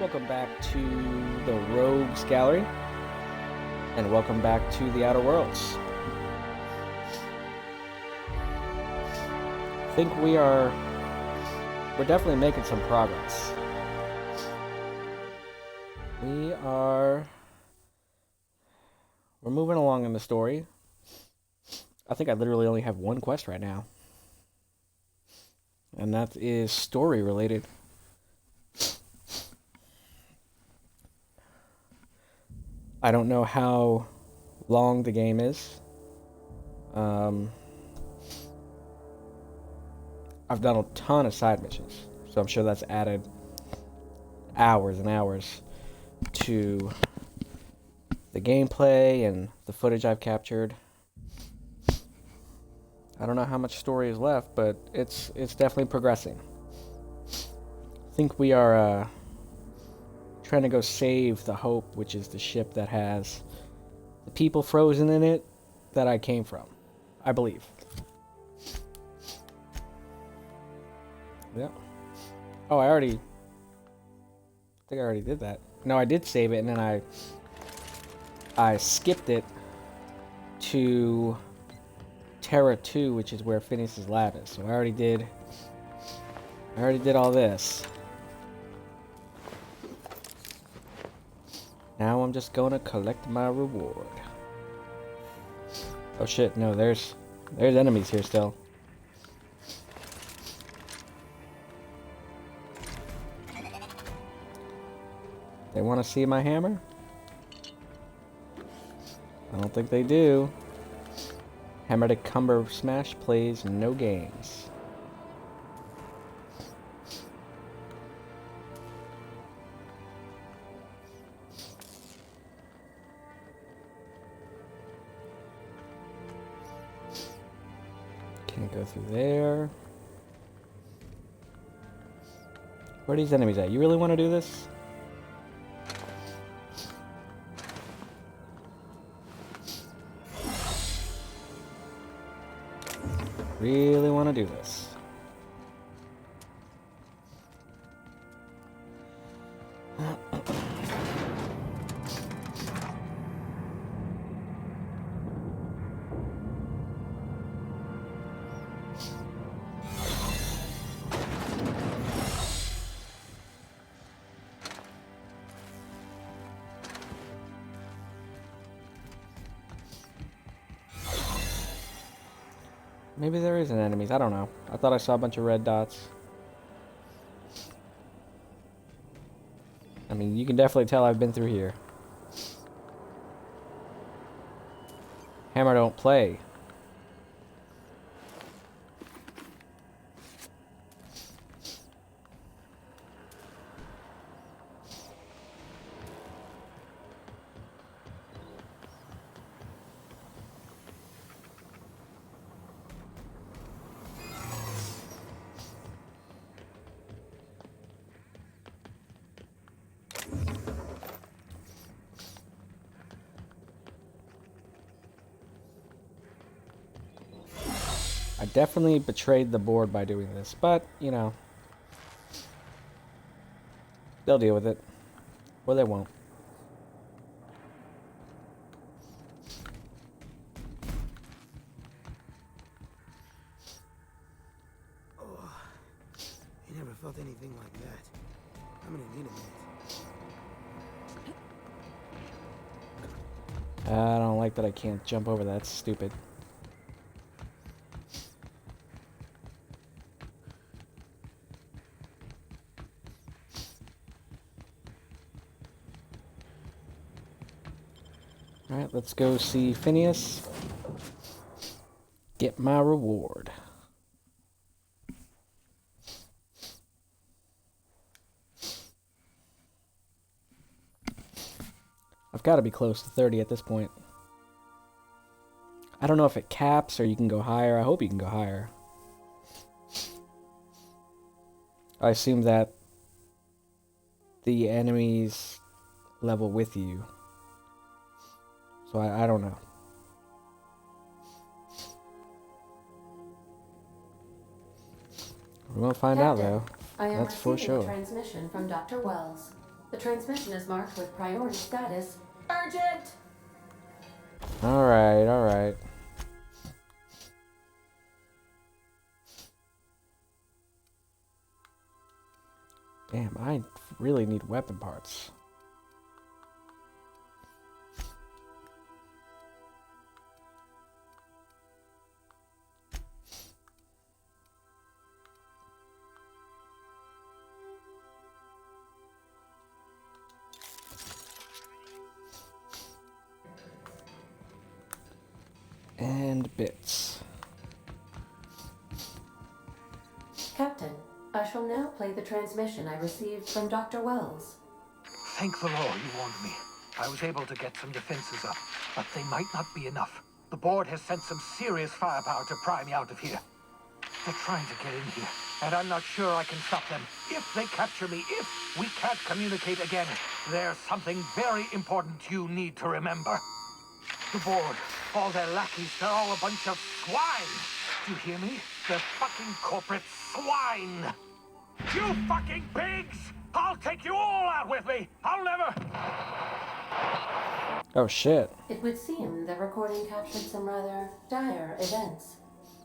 Welcome back to the Rogues Gallery, and welcome back to the Outer Worlds. I think we're definitely making some progress. We're moving along in the story. I think I literally only have one quest right now, and that is story related. I don't know how long the game is. I've done a ton of side missions, so I'm sure that's added hours and hours to the gameplay and the footage I've captured. I don't know how much story is left, but it's definitely progressing. I think we are trying to go save the Hope, which is the ship that has the people frozen in it that I came from, I believe. Yep. Oh, I think I already did that. No, I did save it, and then I skipped it to Terra 2, which is where Phineas's lab is. So I already did all this. Now I'm just gonna collect my reward. Oh shit, no, there's enemies here still. They want to see my hammer? I don't think they do. Hammer to Cumber Smash plays no games. Can't go through there. Where are these enemies at? You really want to do this? Really want to do this? Maybe there isn't enemies. I don't know. I thought I saw a bunch of red dots. I mean, you can definitely tell I've been through here. Hammer don't play. I definitely betrayed the board by doing this, but, you know, they'll deal with it. Or they won't. Oh, I never felt anything like that. I'm gonna need a minute. I don't like that I can't jump over that. It's stupid. Alright, let's go see Phineas. Get my reward. I've got to be close to 30 at this point. I don't know if it caps or you can go higher. I hope you can go higher. I assume that the enemies level with you. So I don't know. We're gonna find out though. I am That's for receiving sure. a transmission from Dr. Wells. The transmission is marked with priority status. Urgent! Alright, alright. Damn, I really need weapon parts. And bits. Captain, I shall now play the transmission I received from Dr. Wells. Thank the Lord you warned me. I was able to get some defenses up, but they might not be enough. The board has sent some serious firepower to pry me out of here. They're trying to get in here, and I'm not sure I can stop them. If they capture me, if we can't communicate again, there's something very important you need to remember. The board, all their lackeys, they're all a bunch of swine. Do you hear me? They're fucking corporate swine. You fucking pigs! I'll take you all out with me! I'll never... Oh shit. It would seem the recording captured some rather dire events.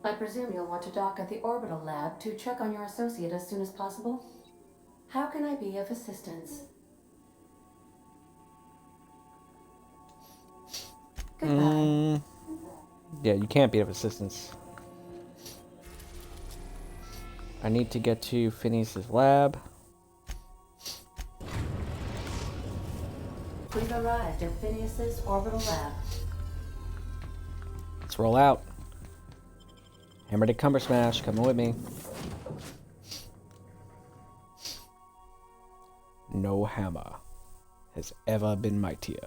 I presume you'll want to dock at the orbital lab to check on your associate as soon as possible. How can I be of assistance? Goodbye. Yeah, you can't be of assistance. I need to get to Phineas's lab. We've arrived at Phineas's orbital lab. Let's roll out. Hammer to Cumber Smash, coming with me. No hammer has ever been mightier.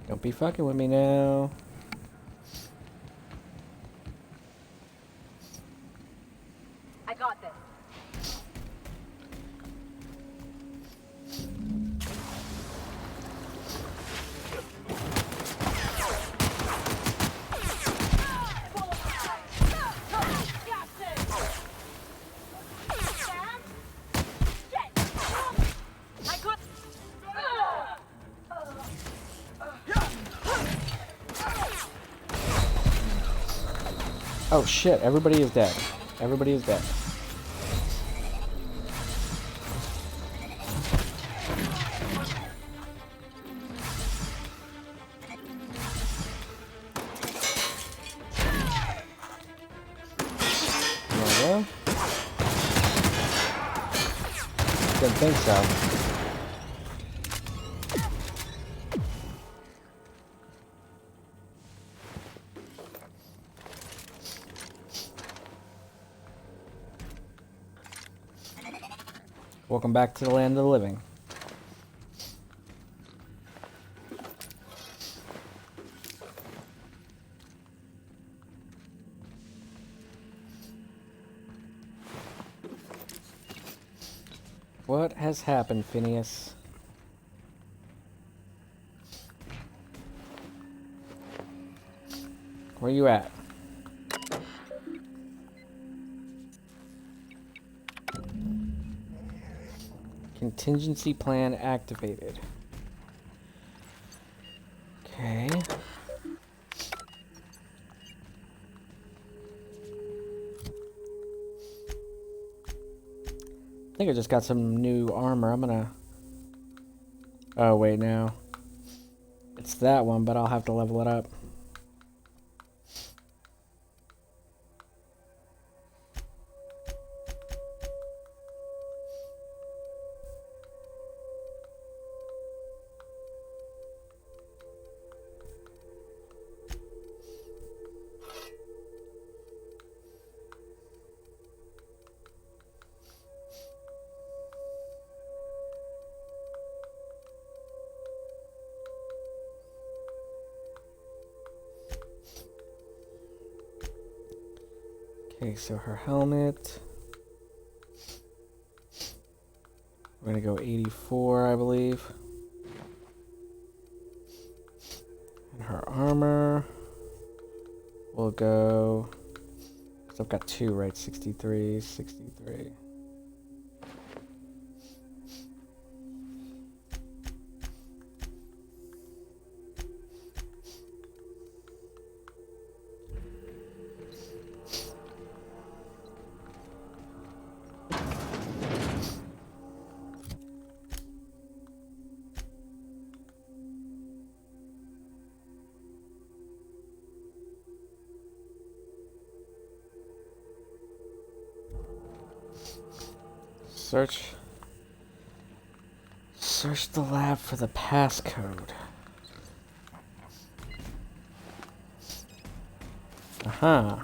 Don't be fucking with me now. I got this. Oh shit, everybody is dead. Everybody is dead. There we go. Didn't think so. Welcome back to the land of the living. What has happened, Phineas? Where you at? Contingency plan activated. Okay. I think I just got some new armor. I'm gonna... Oh, wait, no. It's that one, but I'll have to level it up. Okay, so her helmet. We're gonna go 84, I believe. And her armor will go. So I've got 2, right? 63, 63. Search the lab for the passcode. Aha.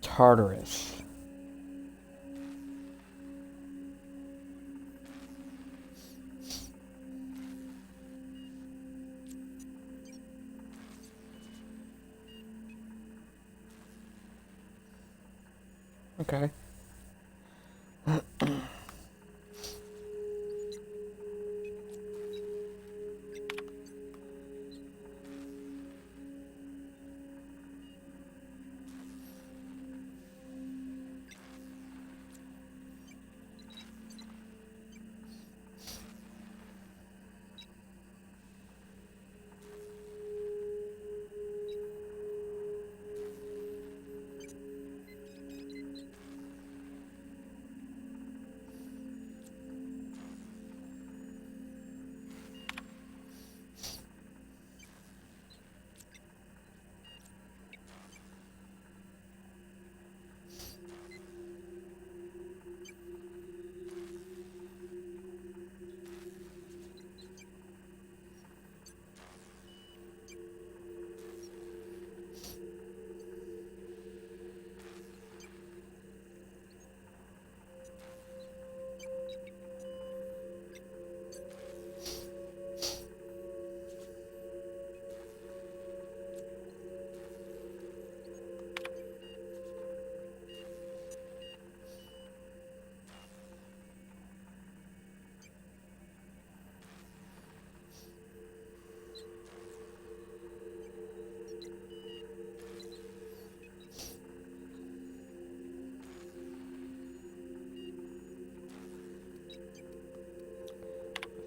Tartarus. Okay.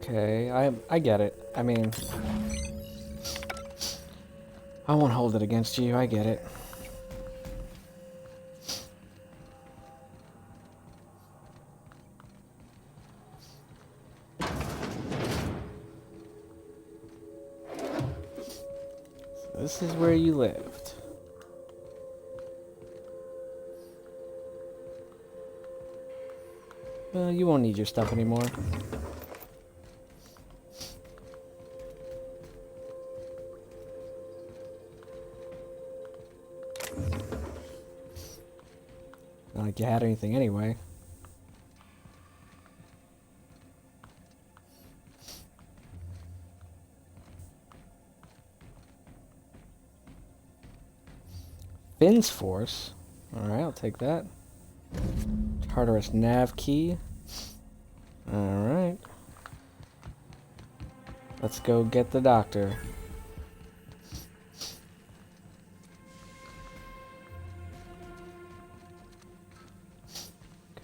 Okay, I get it. I mean, I won't hold it against you. I get it. So this is where you lived. You won't need your stuff anymore. Not like you had anything anyway. Finn's Force. Alright, I'll take that. Tartarus nav key. Alright. Let's go get the doctor.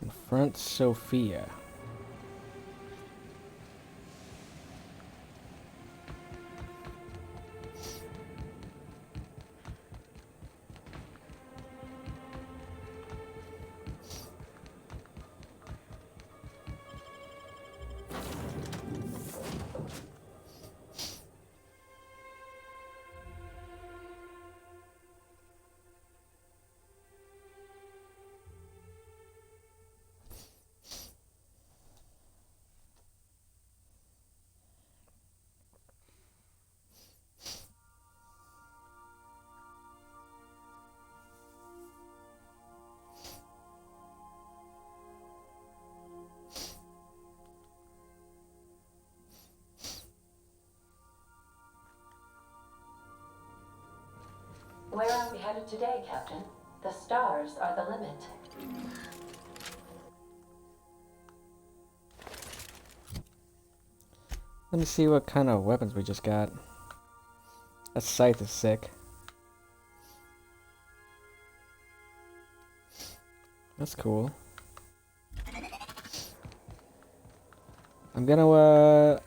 Confront Sophia. Where are we headed today, Captain? The stars are the limit. Let me see what kind of weapons we just got. That scythe is sick. That's cool. I'm gonna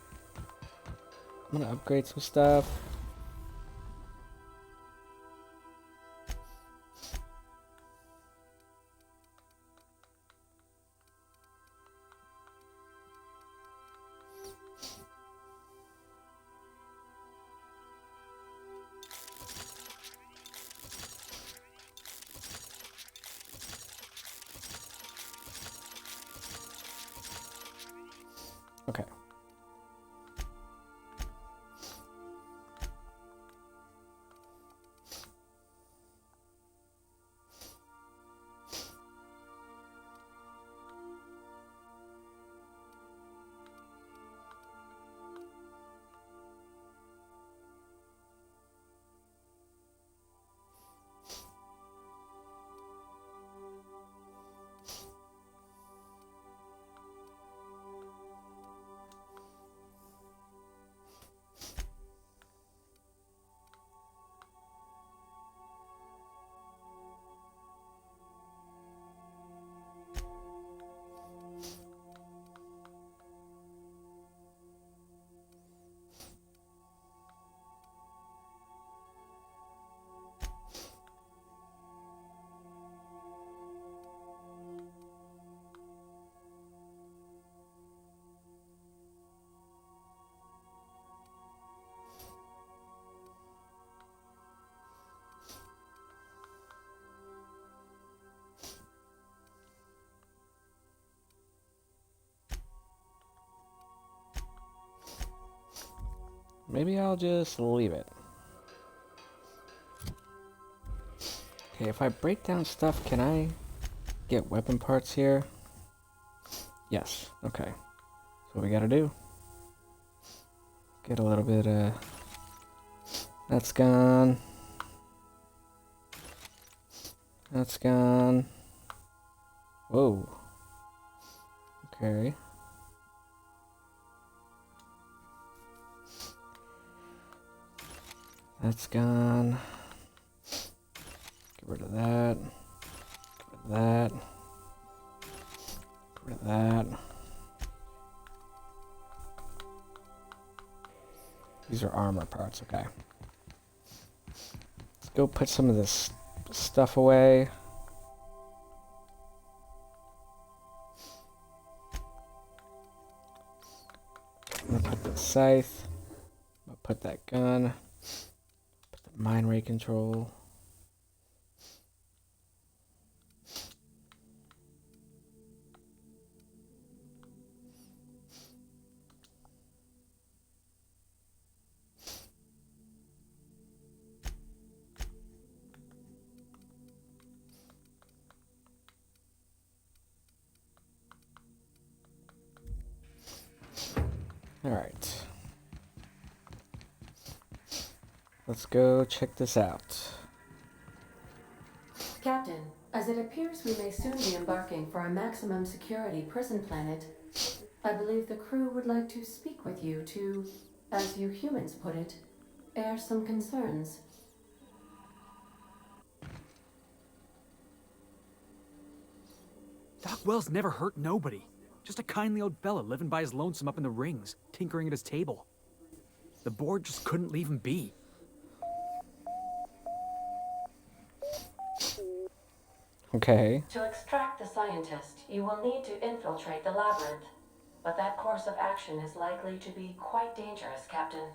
upgrade some stuff. Okay. Maybe I'll just leave it. Okay, if I break down stuff, can I get weapon parts here? Yes, okay. That's what we gotta do. Get a little bit, that's gone. That's gone. Whoa. Okay. That's gone. Get rid of that. Get rid of that. Get rid of that. These are armor parts, okay. Let's go put some of this stuff away. I'm gonna put the scythe. I'm gonna put that gun. Put the mine ray control. Alright. Let's go check this out. Captain, as it appears we may soon be embarking for a maximum security prison planet, I believe the crew would like to speak with you to, as you humans put it, air some concerns. Doc Wells never hurt nobody. Just a kindly old fella living by his lonesome up in the rings, tinkering at his table. The board just couldn't leave him be. Okay. To extract the scientist, you will need to infiltrate the labyrinth. But that course of action is likely to be quite dangerous, Captain.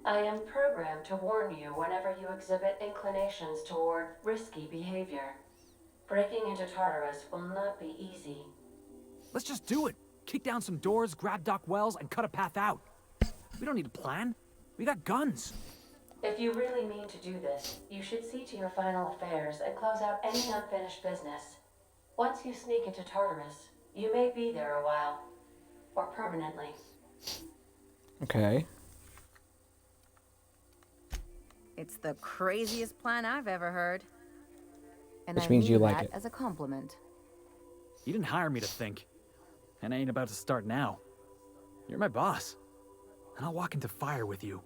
I am programmed to warn you whenever you exhibit inclinations toward risky behavior. Breaking into Tartarus will not be easy. Let's just do it. Kick down some doors, grab Doc Wells, and cut a path out. We don't need a plan. We got guns. If you really mean to do this, you should see to your final affairs and close out any unfinished business. Once you sneak into Tartarus, you may be there a while. Or permanently. Okay. It's the craziest plan I've ever heard. And Which I means you mean like that it. as a compliment. You didn't hire me to think. And I ain't about to start now. You're my boss. And I'll walk into fire with you.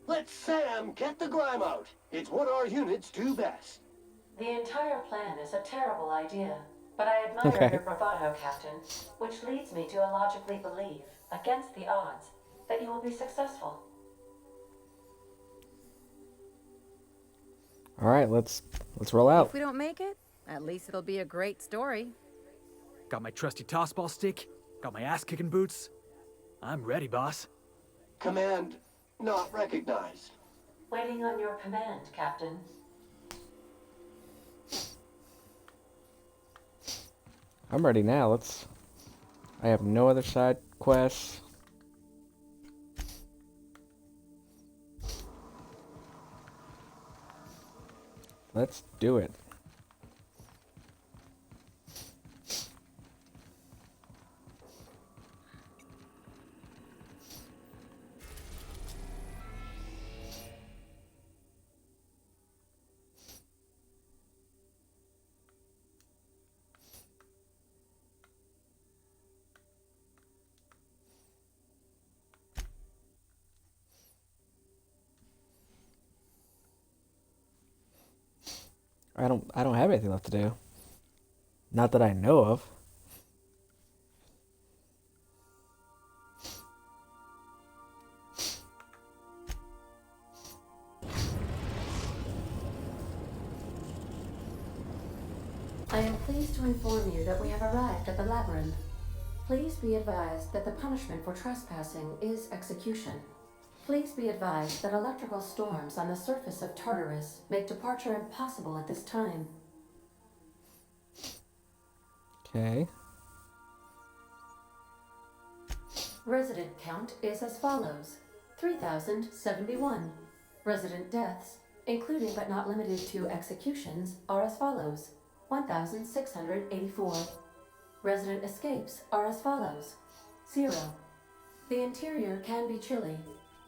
Let Sam get the grime out. It's what our units do best. The entire plan is a terrible idea, but I admire Okay. your bravado, Captain, which leads me to illogically believe, against the odds, that you will be successful. All right, let's roll out. If we don't make it, at least it'll be a great story. Got my trusty tossball stick. Got my ass-kicking boots. I'm ready, boss. Command not recognized. Waiting on your command, Captain. I'm ready now. I have no other side quests. Let's do it. I don't have anything left to do. Not that I know of. I am pleased to inform you that we have arrived at the labyrinth. Please be advised that the punishment for trespassing is execution. Please be advised that electrical storms on the surface of Tartarus make departure impossible at this time. Okay. Resident count is as follows: 3,071. Resident deaths, including but not limited to executions, are as follows: 1,684. Resident escapes are as follows: 0. The interior can be chilly.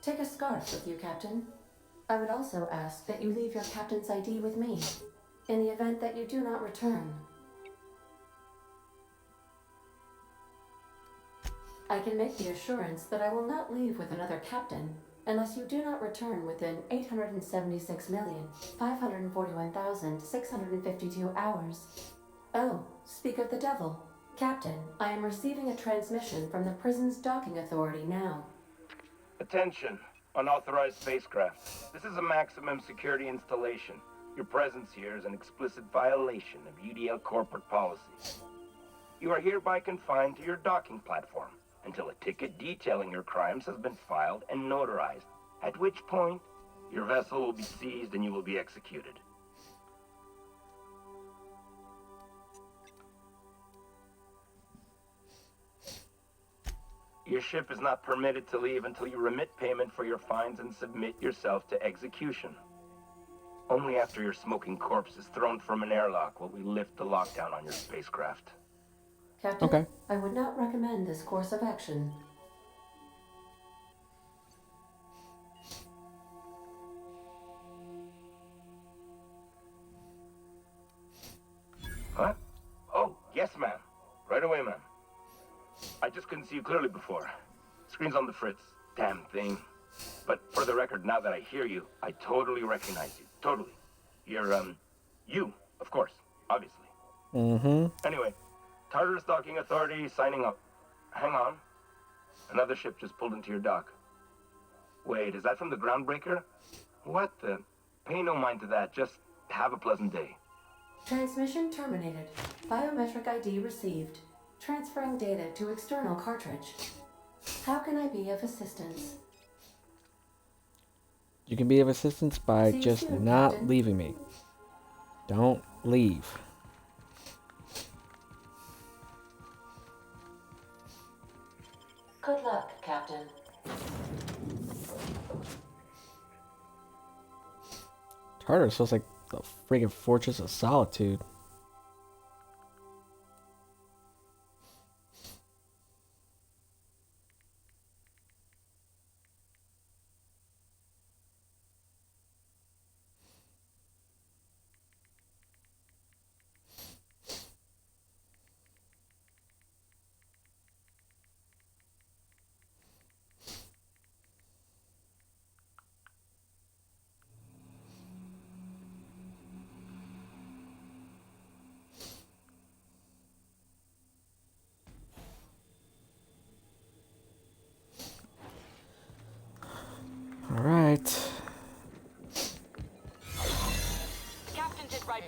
Take a scarf with you, Captain. I would also ask that you leave your captain's ID with me, in the event that you do not return. I can make the assurance that I will not leave with another captain unless you do not return within 876,541,652 hours. Oh, speak of the devil. Captain, I am receiving a transmission from the prison's docking authority now. Attention, unauthorized spacecraft. This is a maximum security installation. Your presence here is an explicit violation of UDL corporate policy. You are hereby confined to your docking platform until a ticket detailing your crimes has been filed and notarized, at which point your vessel will be seized and you will be executed. Your ship is not permitted to leave until you remit payment for your fines and submit yourself to execution. Only after your smoking corpse is thrown from an airlock will we lift the lockdown on your spacecraft. Captain, Okay. I would not recommend this course of action. Huh? Oh, yes, ma'am. Right away, ma'am. I just couldn't see you clearly before. Screen's on the fritz. Damn thing. But for the record, now that I hear you, I totally recognize you. Totally. You're, you, of course. Obviously. Mm-hmm. Anyway, Tartarus Docking Authority signing up. Hang on. Another ship just pulled into your dock. Wait, is that from the Groundbreaker? What the? Pay no mind to that. Just have a pleasant day. Transmission terminated. Biometric ID received. Transferring data to external cartridge. How can I be of assistance? You can be of assistance by See you just soon, not Captain. leaving me. Don't leave. Good luck, Captain. Tartarus feels like the friggin' Fortress of Solitude.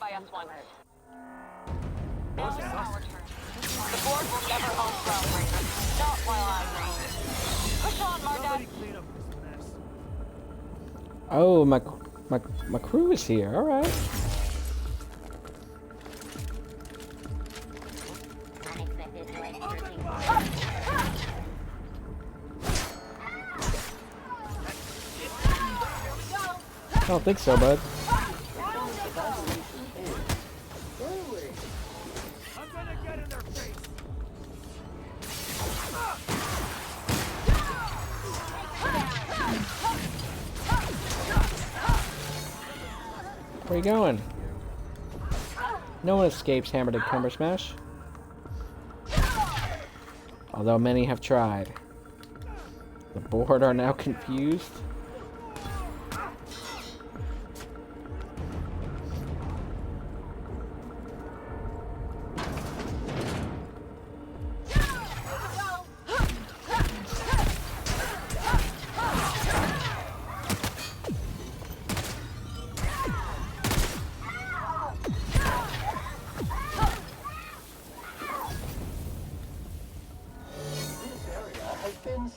right by us once. Now it's our turn. The board will never own Groundbreaker. Not while I reign. Push on, Mardet. Oh, my crew is here. All right. I don't think so, bud. Where are you going? No one escapes Hammered and Cumber Smash. Although many have tried. The board are now confused.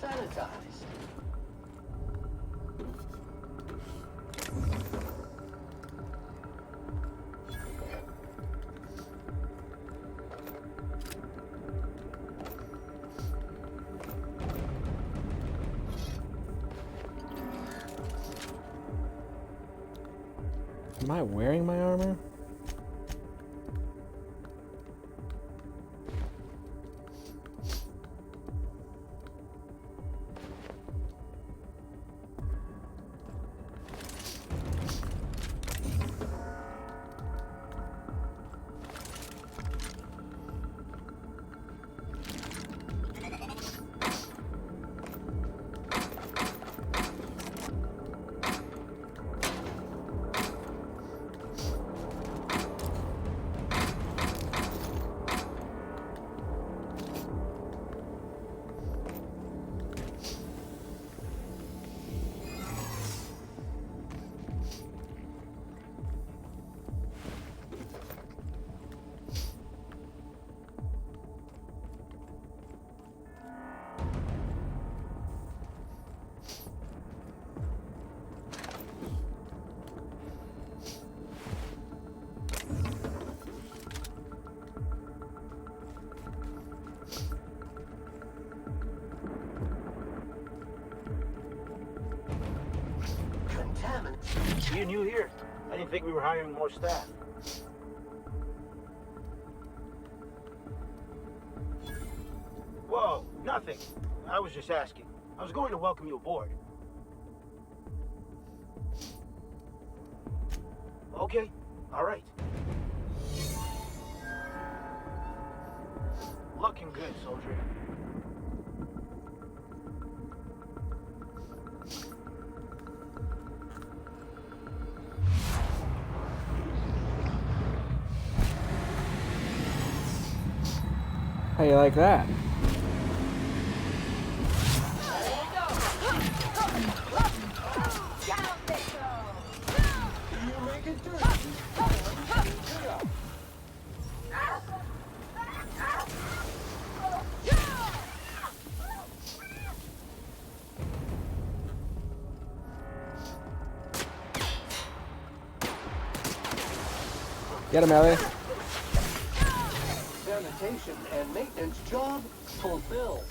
Sanitized. Am I wearing my armor? You new here? I didn't think we were hiring more staff. Whoa, nothing. I was just asking. I was going to welcome you aboard. Okay, all right. Looking good, soldier. How you like that? Get him, Ellie. Sanitation and maintenance job fulfilled.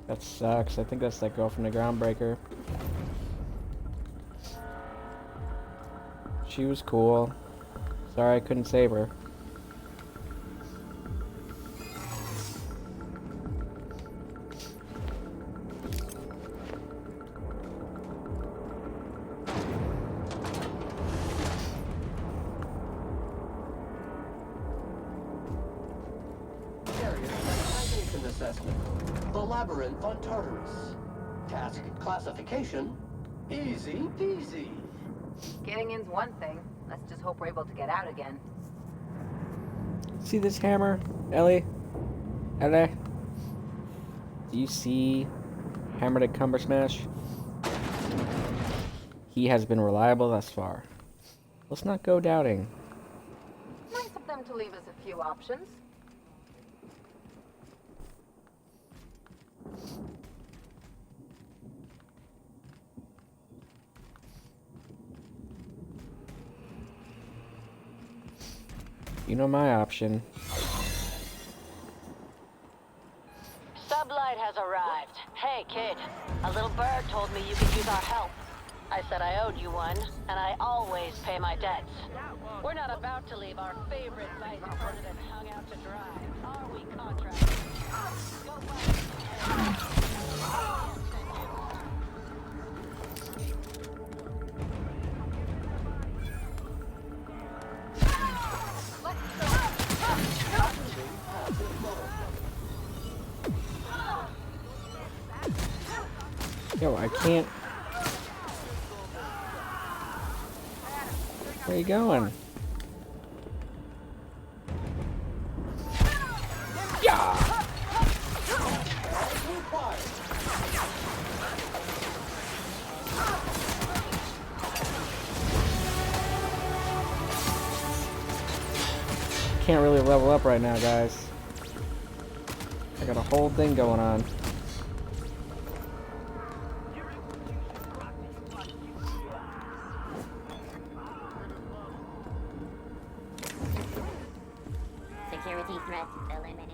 That sucks. I think that's that girl from the Groundbreaker. She was cool. Sorry I couldn't save her. assessment. The Labyrinth on Tartarus. Task classification, easy peasy. Getting in's one thing. Let's just hope we're able to get out again. See this hammer, Ellie? Ellie? Do you see Hammer to Cumber Smash? He has been reliable thus far. Let's not go doubting. Nice of them to leave us a few options. You know my option. Sublight has arrived. Hey, kid. A little bird told me you could use our help. I said I owed you one, and I always pay my debts. We're not about to leave our favorite vice president hung out to dry, are we, contractors? Go Yo, I can't. Where you going? Yeah. Can't really level up right now, guys. I got a whole thing going on. Security threat eliminated.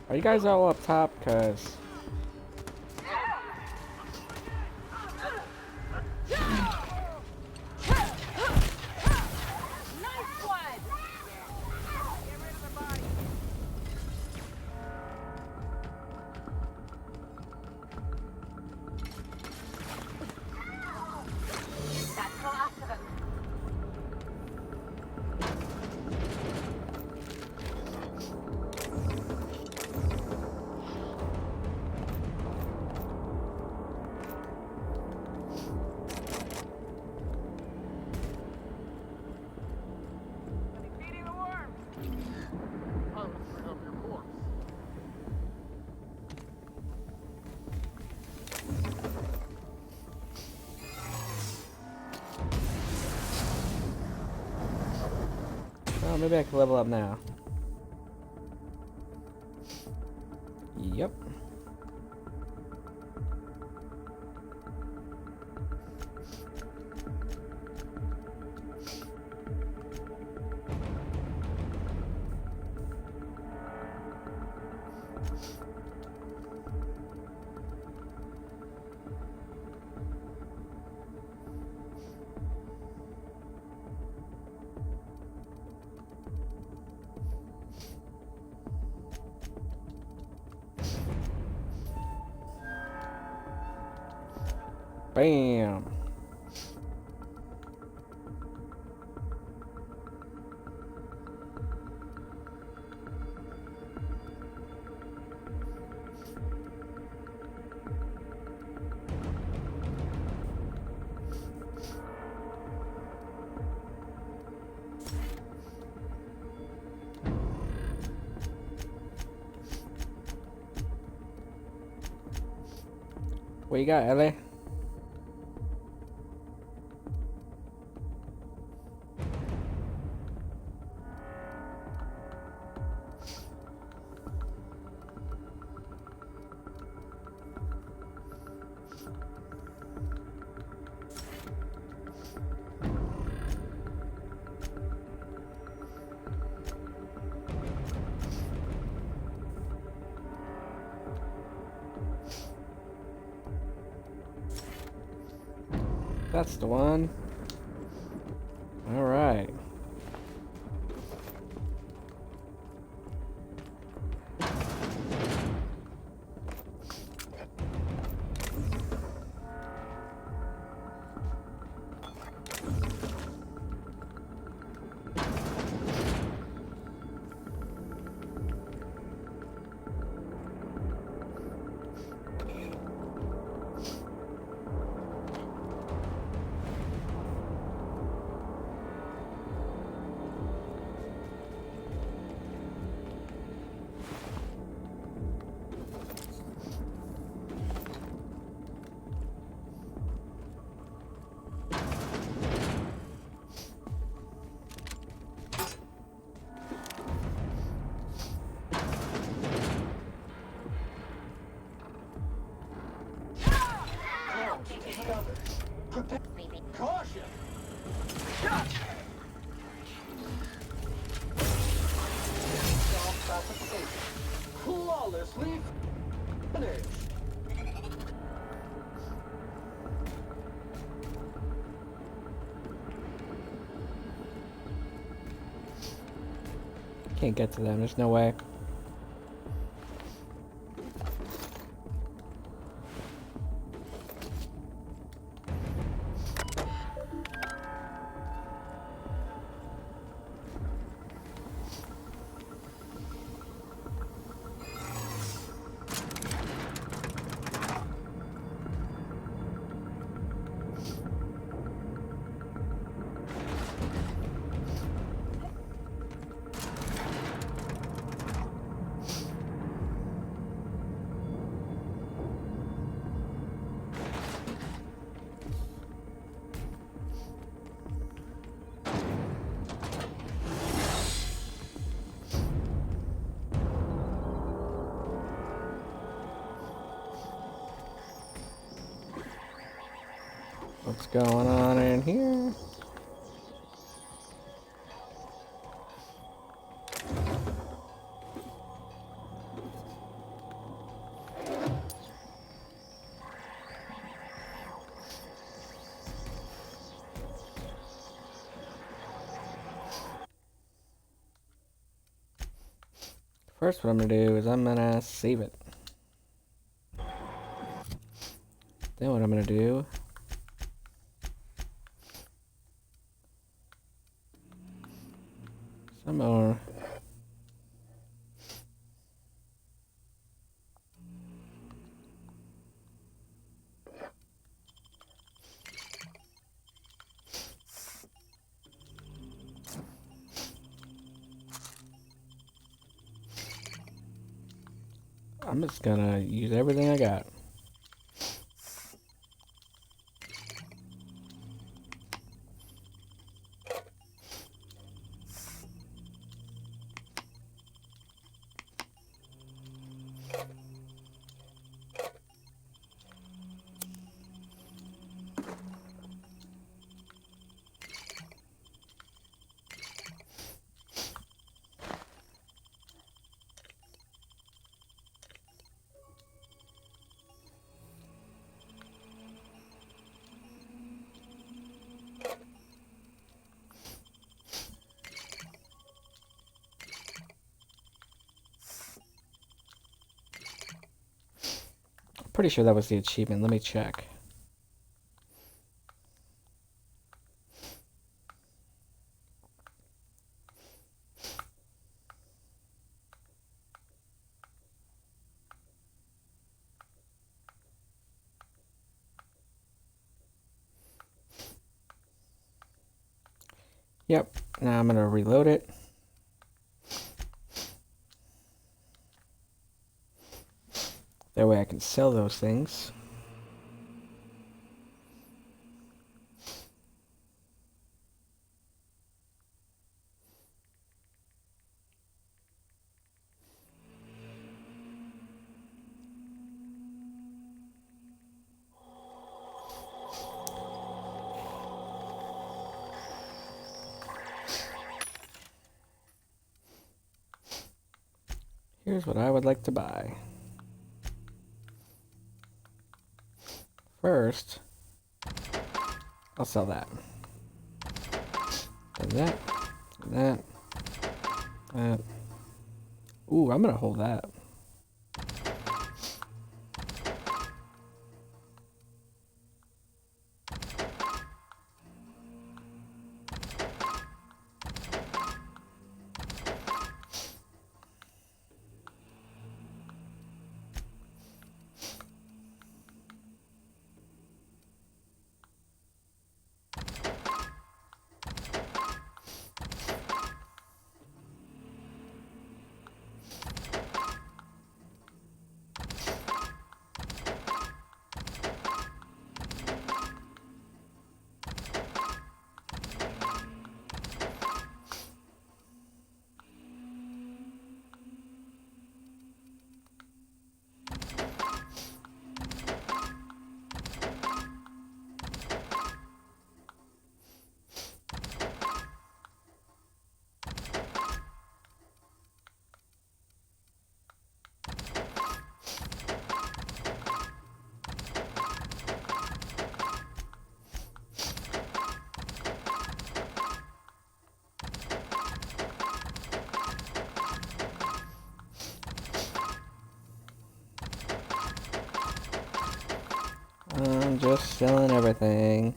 Are you guys all up top? Cause oh, maybe I can level up now. Yep. Bam. What you got, Ellie? That's the one. Alright. Caution! Flawlessly finished. Can't get to them, there's no way. What's going on in here? First, what I'm gonna do is I'm gonna save it. Then what I'm gonna do some more. I'm just gonna use everything I got. Pretty sure that was the achievement. Let me check. Yep. Now I'm gonna reload it. That way I can sell those things. Here's what I would like to buy. First, I'll sell that. And that. And that. That. Ooh, I'm gonna hold that. I'm just selling everything.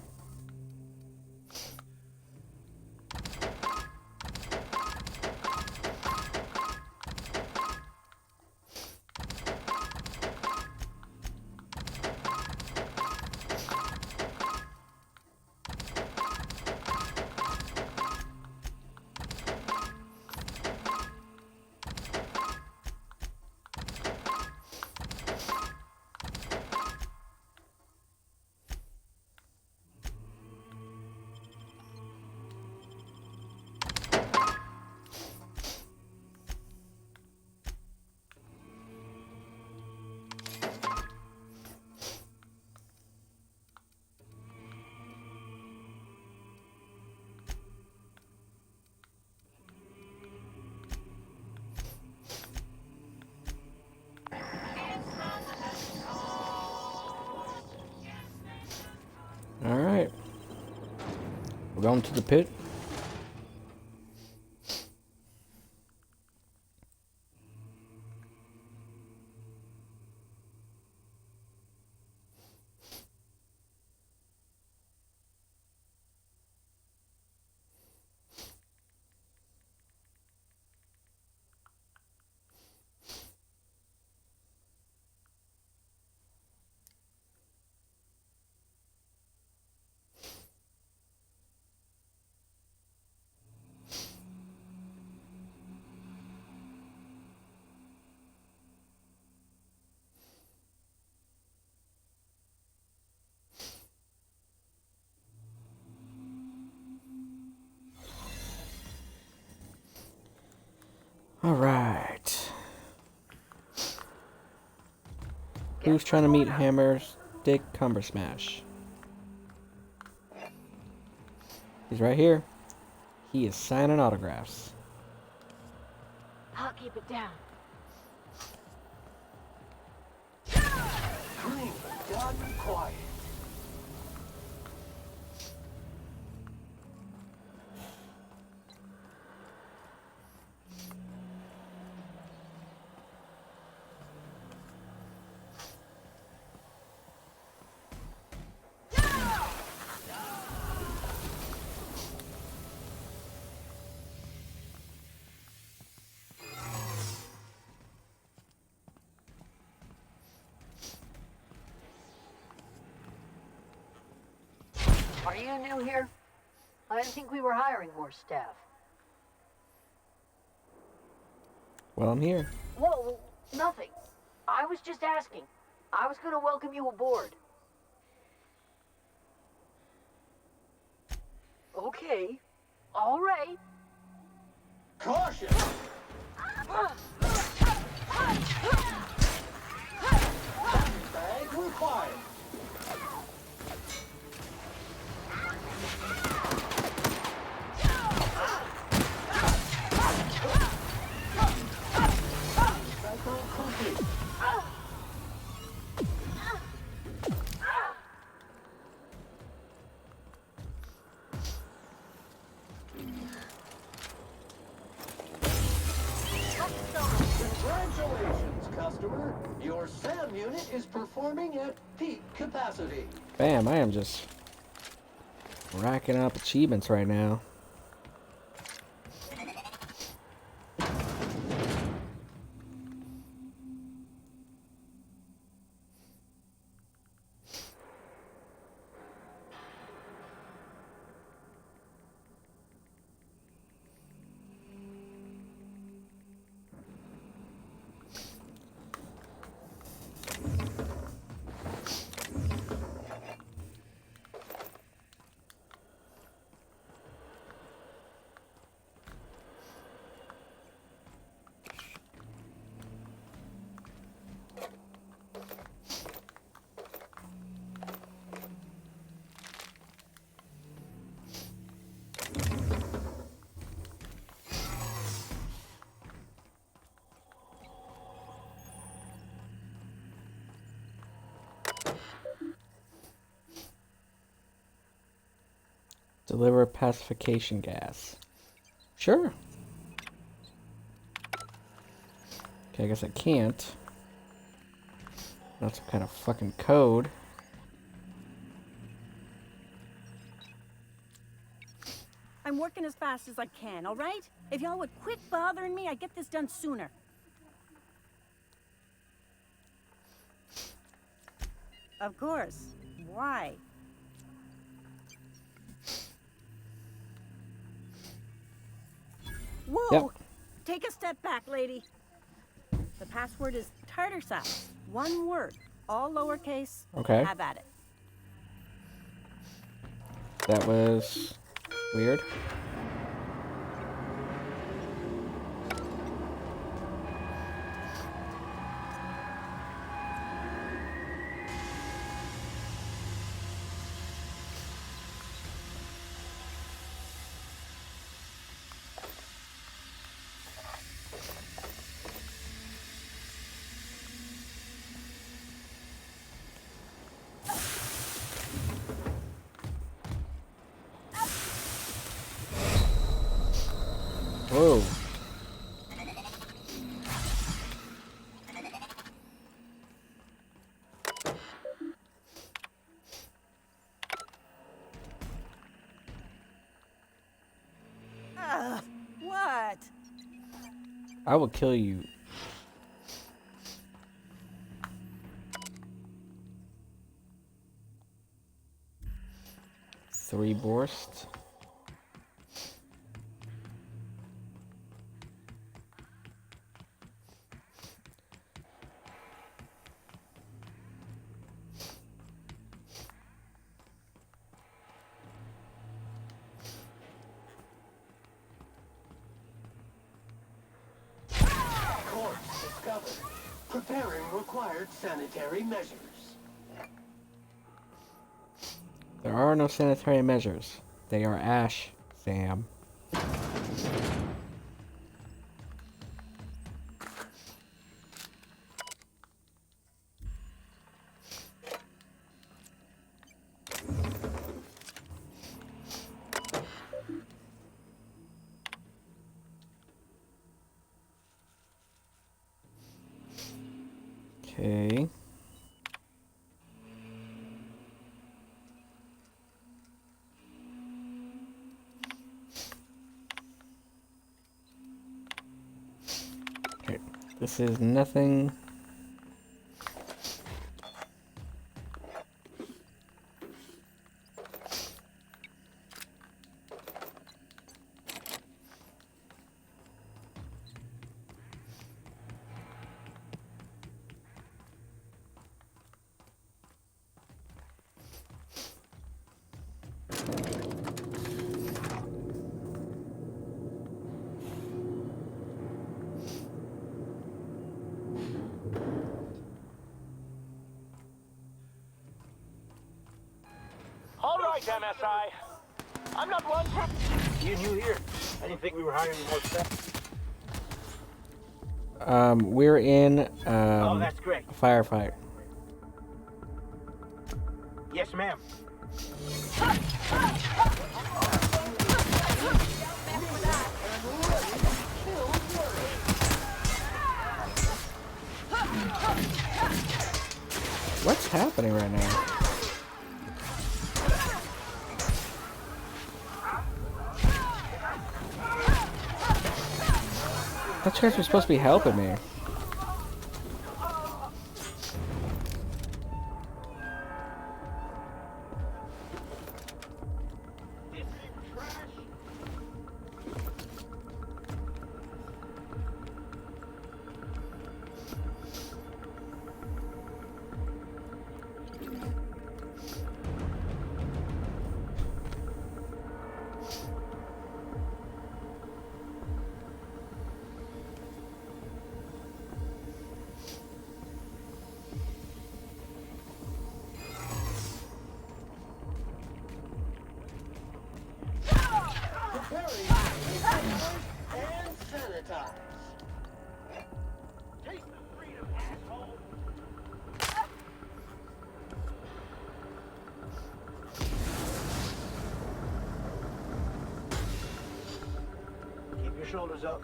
Alright. We're going to the pit. Alright. Who's trying to meet Hammer Stick Cumber Smash? He's right here. He is signing autographs. I'll keep it down. Green, God, be quiet. Are you new here? I didn't think we were hiring more staff. Well, I'm here. Whoa, nothing. I was just asking. I was gonna welcome you aboard. Okay. All right. Caution! Bag required. Cycle complete. Congratulations, customer. Your SAM unit is performing at peak capacity. Bam, I am just racking up achievements right now. Deliver pacification gas. Sure. Okay, I guess I can't. That's some kind of fucking code. I'm working as fast as I can, all right? If y'all would quit bothering me, I'd get this done sooner. Of course. Why? Whoa! Yep. Take a step back, lady. The password is tartar sauce. One word. All lowercase. Okay. Have at it. That was weird. Whoa. What? I will kill you. Three Borst. Course discovered. Preparing required sanitary measures. There are no sanitary measures. They are ash, Sam. Okay. Okay. This is nothing. All right, MSI. I'm not one for... You new here? I didn't think we were hiring more staff. We're in Oh, that's great. a firefight. Yes, ma'am. What's happening right now? I thought you guys were supposed to be helping me. And sanitize. Taste the freedom, asshole. Keep your shoulders up.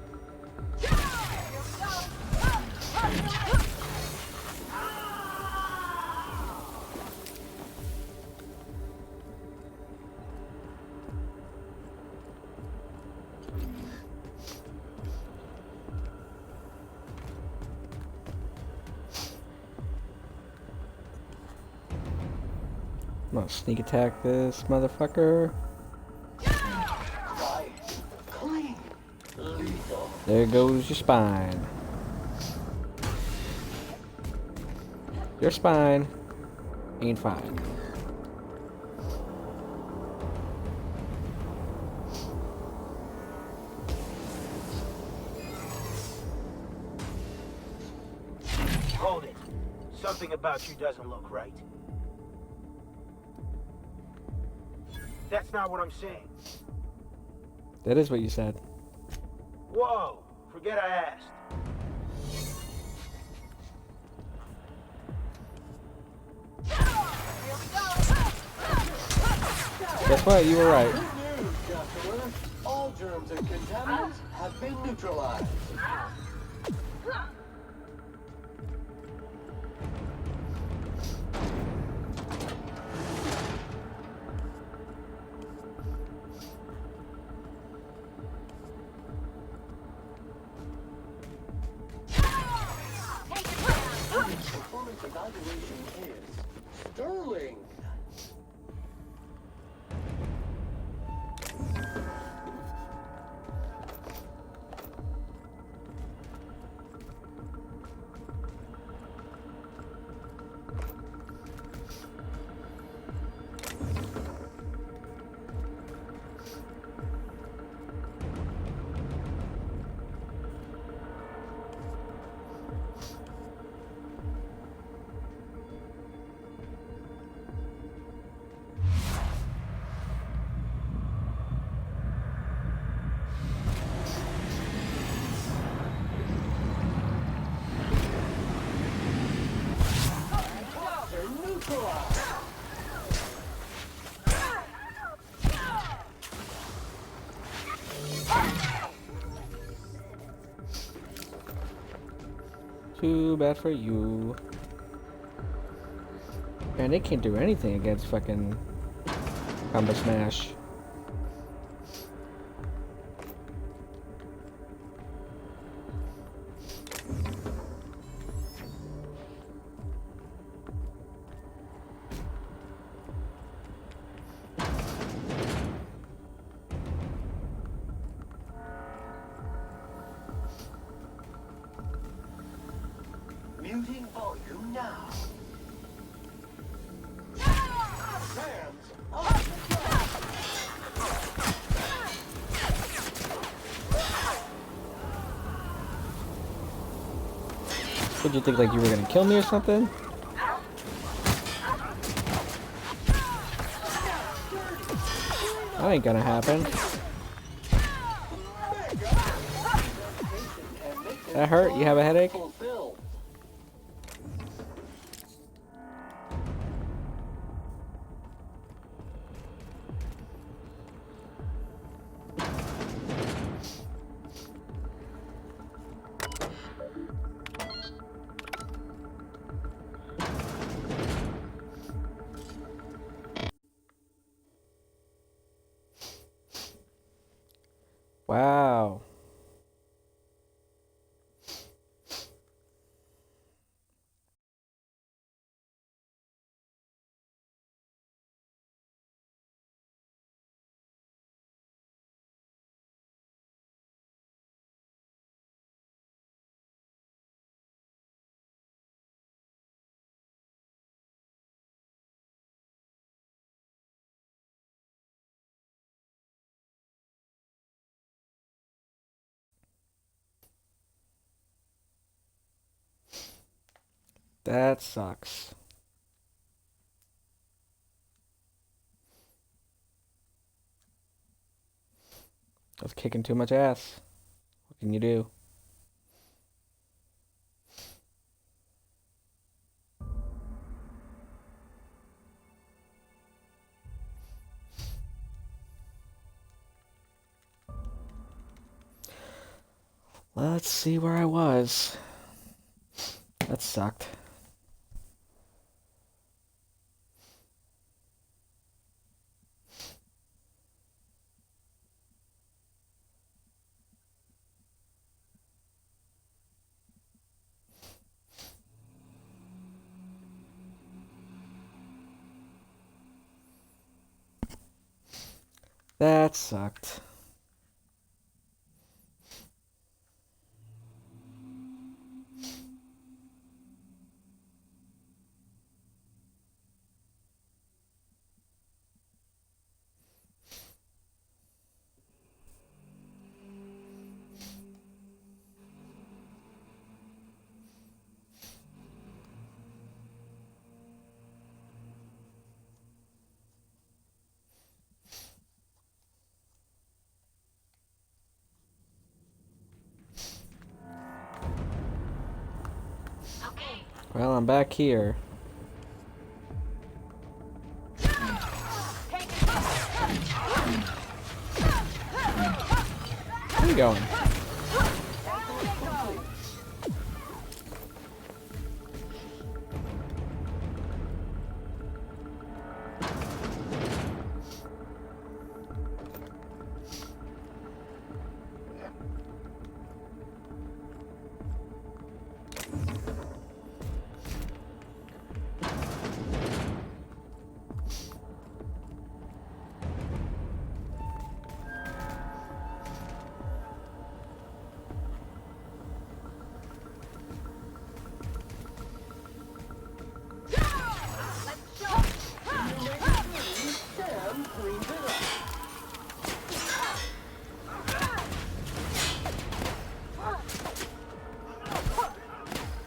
I'm gonna sneak attack this motherfucker. Clean. Lethal. There goes your spine. Your spine ain't fine. Hold it. Something about you doesn't look right. That's not what I'm saying. That is what you said. Whoa, forget I asked. Guess what? You were right. Good news, customer. All germs and contaminants have been neutralized. Performance evaluation is sterling. Too bad for you. Man, they can't do anything against fucking Combo Smash. Muting volume now. Sam's up the top. Did you think like you were gonna kill me or something? That ain't gonna happen. That hurt? You have a headache? Fulfilled. That sucks. I was kicking too much ass. What can you do? Let's see where I was. That sucked. That sucked. Well, I'm back here. Where are you going?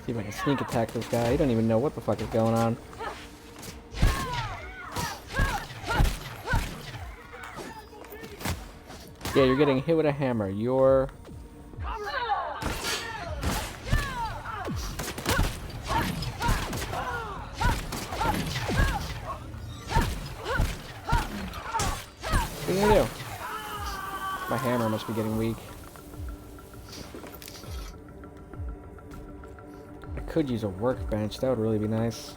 See if I can sneak attack this guy. He don't even know what the fuck is going on. Yeah, you're getting hit with a hammer. You're... What are you gonna do? My hammer must be getting weak. I could use a workbench. That would really be nice.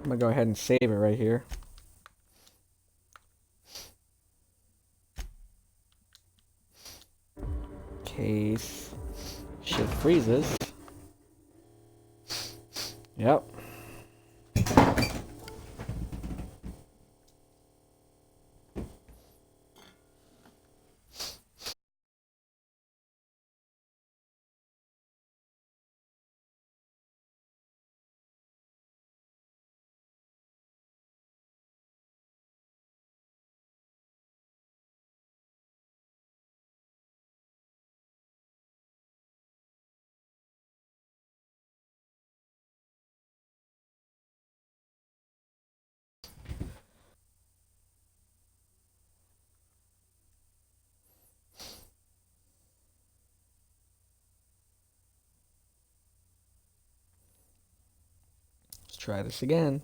I'm gonna go ahead and save it right here. Case shit freezes. Yep. Let's try this again.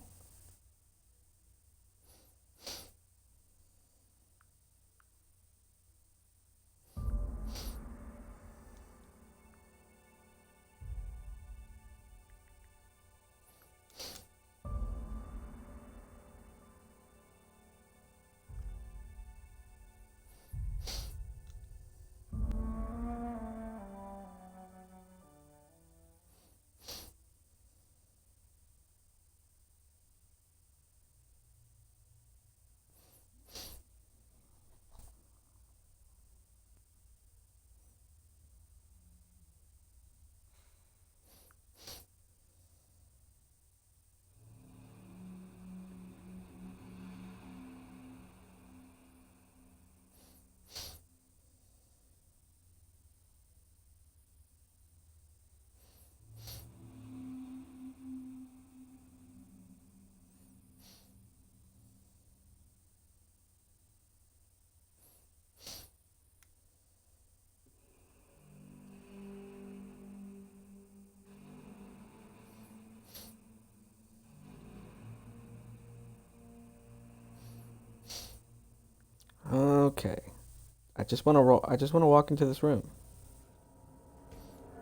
just want to roll. I just want to walk into this room.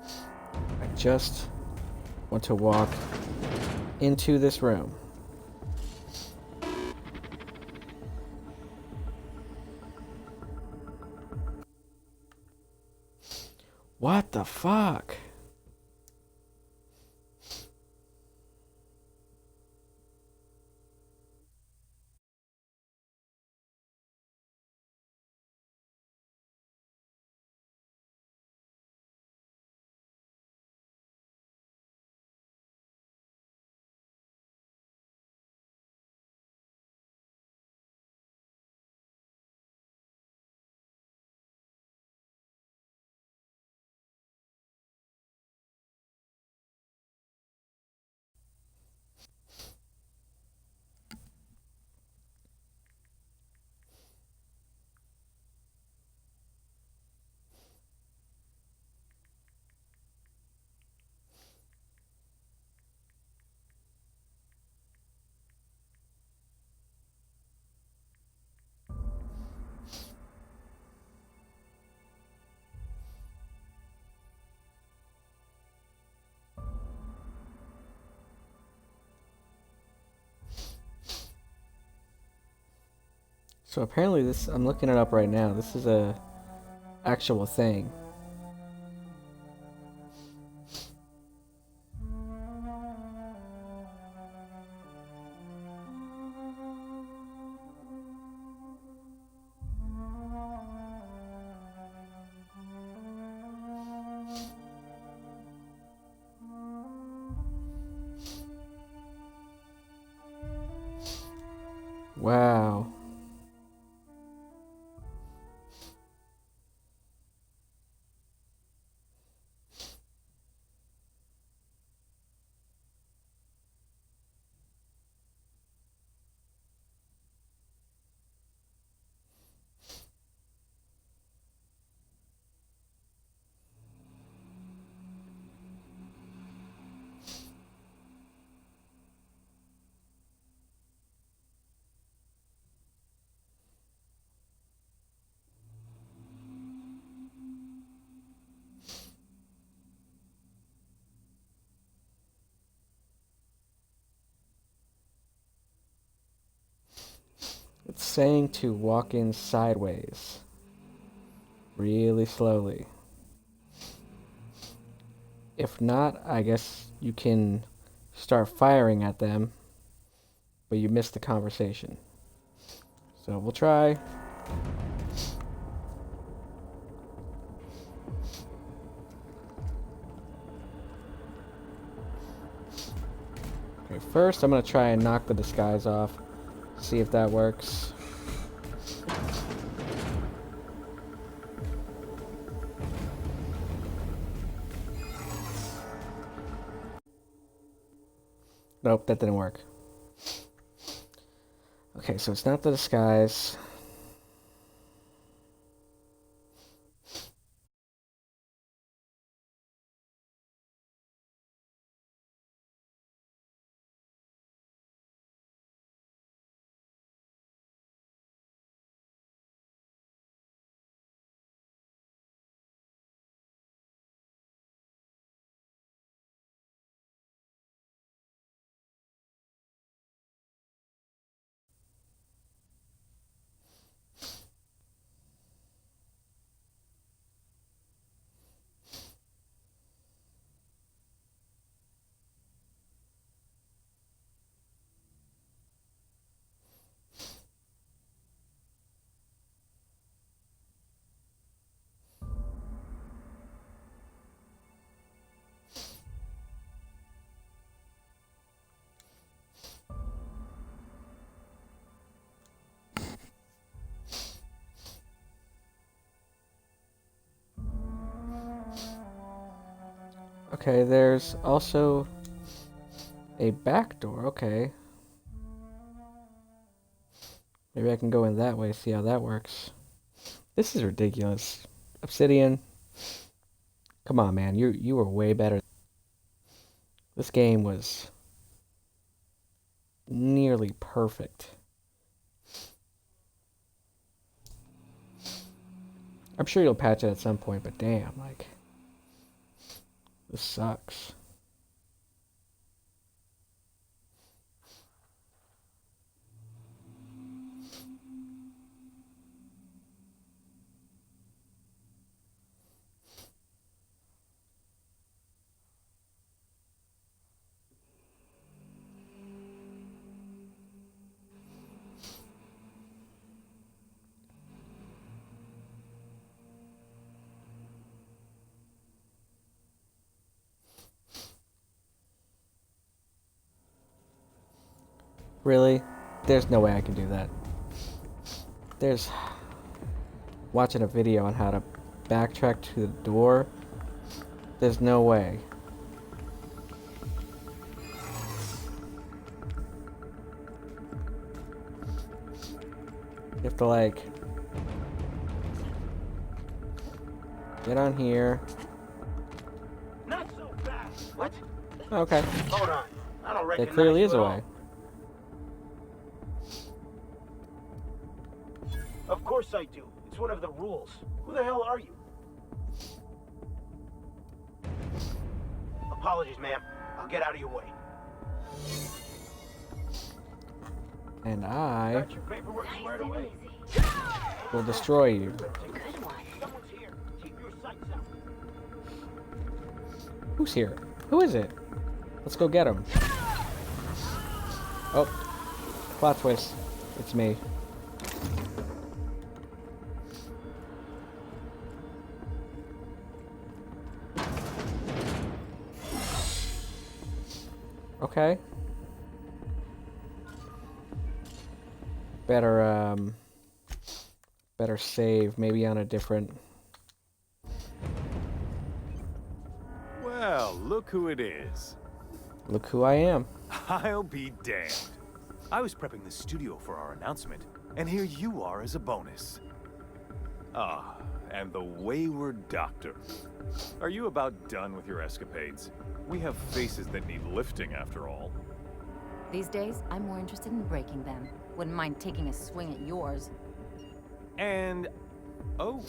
I just want to walk into this room. What the fuck? So apparently this, I'm looking it up right now. This is a actual thing. Wow. It's saying to walk in sideways. Really slowly. If not, I guess you can start firing at them, but you missed the conversation. So we'll try. Okay, first I'm gonna try and knock the disguise off. See if that works. Nope, that didn't work. Okay, so it's not the disguise. Okay, there's also a back door. Okay. Maybe I can go in that way, see how that works. This is ridiculous. Obsidian. Come on, man. You were way better. This game was nearly perfect. I'm sure you'll patch it at some point, but damn, like, this sucks. Really? There's no way I can do that. There's... Watching a video on how to backtrack to the door. There's no way. You have to, like... Get on here. Not so fast. What? Okay. Hold on. I don't recognize There clearly is you a at all. way. Of course I do. It's one of the rules. Who the hell are you? Apologies, ma'am. I'll get out of your way. And I Got your paperwork squared away. will destroy you. Someone's here. Keep your sights out. Who's here? Who is it? Let's go get him. Oh. Plot twist. It's me. Okay. Better save, maybe on a different... Well, look who it is. Look who I am. I'll be damned. I was prepping the studio for our announcement, and here you are as a bonus. Ah, and the wayward doctor. Are you about done with your escapades? We have faces that need lifting, after all. These days, I'm more interested in breaking them. Wouldn't mind taking a swing at yours. And... oh,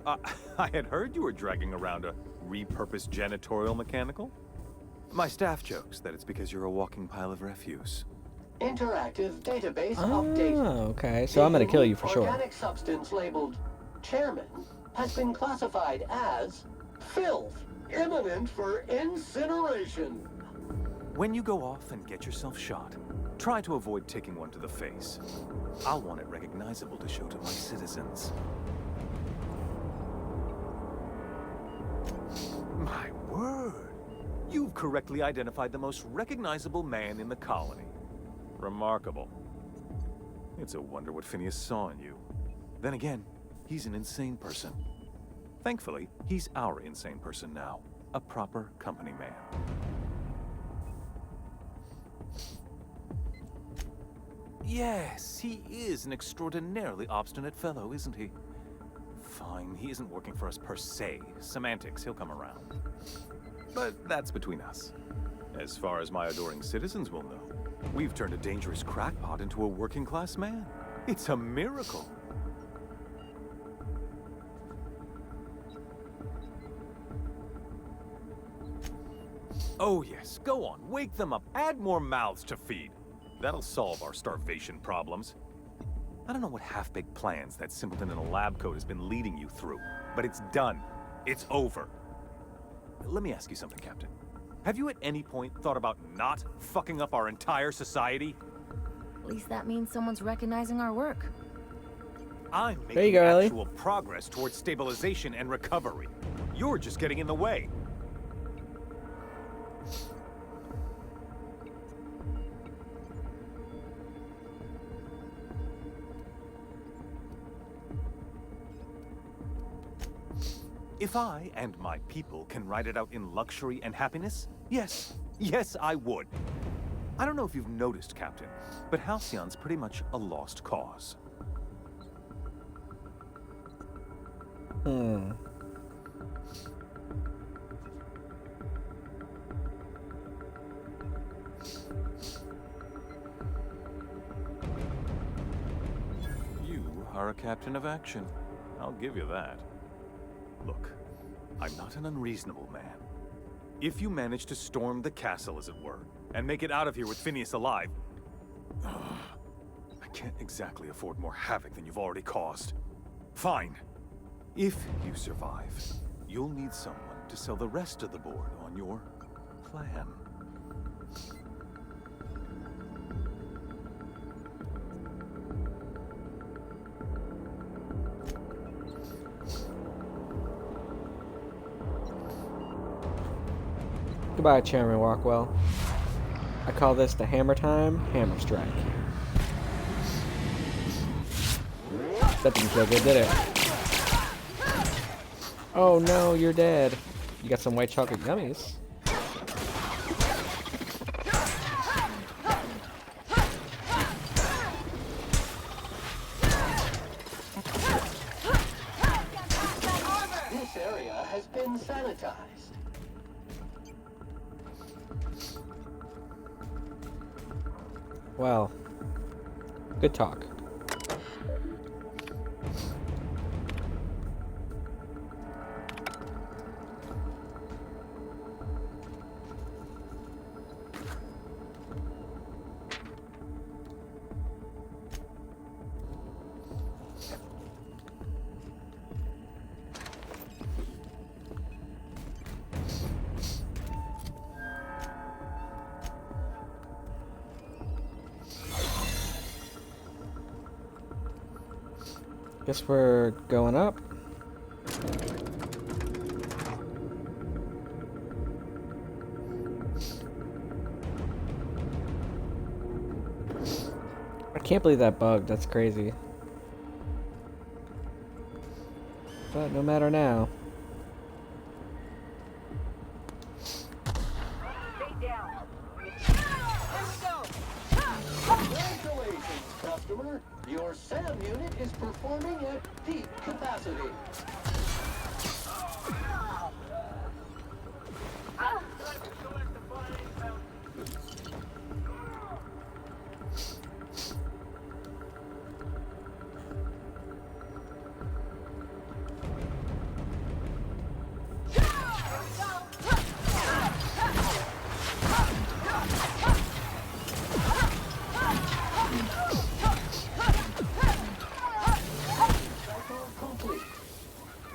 I had heard you were dragging around a repurposed janitorial mechanical? My staff jokes that it's because you're a walking pile of refuse. Interactive database Oh, updated. okay. So I'm gonna kill you for sure. Organic substance labeled Chairman has been classified as filth, imminent for incineration. When you go off and get yourself shot, try to avoid taking one to the face. I'll want it recognizable to show to my citizens. My word! You've correctly identified the most recognizable man in the colony. Remarkable. It's a wonder what Phineas saw in you. Then again, he's an insane person. Thankfully, he's our insane person now. A proper company man. Yes, he is an extraordinarily obstinate fellow, isn't he? Fine, he isn't working for us per se. Semantics, he'll come around. But that's between us. As far as my adoring citizens will know, we've turned a dangerous crackpot into a working-class man. It's a miracle. Oh yes, go on, wake them up, add more mouths to feed. That'll solve our starvation problems. I don't know what half-baked plans that simpleton in a lab coat has been leading you through, but it's done. It's over. Let me ask you something, Captain. Have you at any point thought about not fucking up our entire society? At least that means someone's recognizing our work. I'm There you making go, Ellie. actual progress towards stabilization and recovery. You're just getting in the way. If I and my people can ride it out in luxury and happiness, yes, I would. I don't know if you've noticed, Captain, but Halcyon's pretty much a lost cause. You are a captain of action. I'll give you that. Look, I'm not an unreasonable man. If you manage to storm the castle, as it were, and make it out of here with Phineas alive, I can't exactly afford more havoc than you've already caused. Fine. If you survive, you'll need someone to sell the rest of the board on your plan. Goodbye, Chairman Walkwell. I call this the hammer time, hammer strike. That didn't feel good, did it? Oh no, you're dead. You got some white chocolate gummies. This area has been sanitized. Well, good talk. Guess we're going up. I can't believe that bugged. That's crazy. But no matter now. Congratulations, customer. Your SAM unit is performing at peak capacity.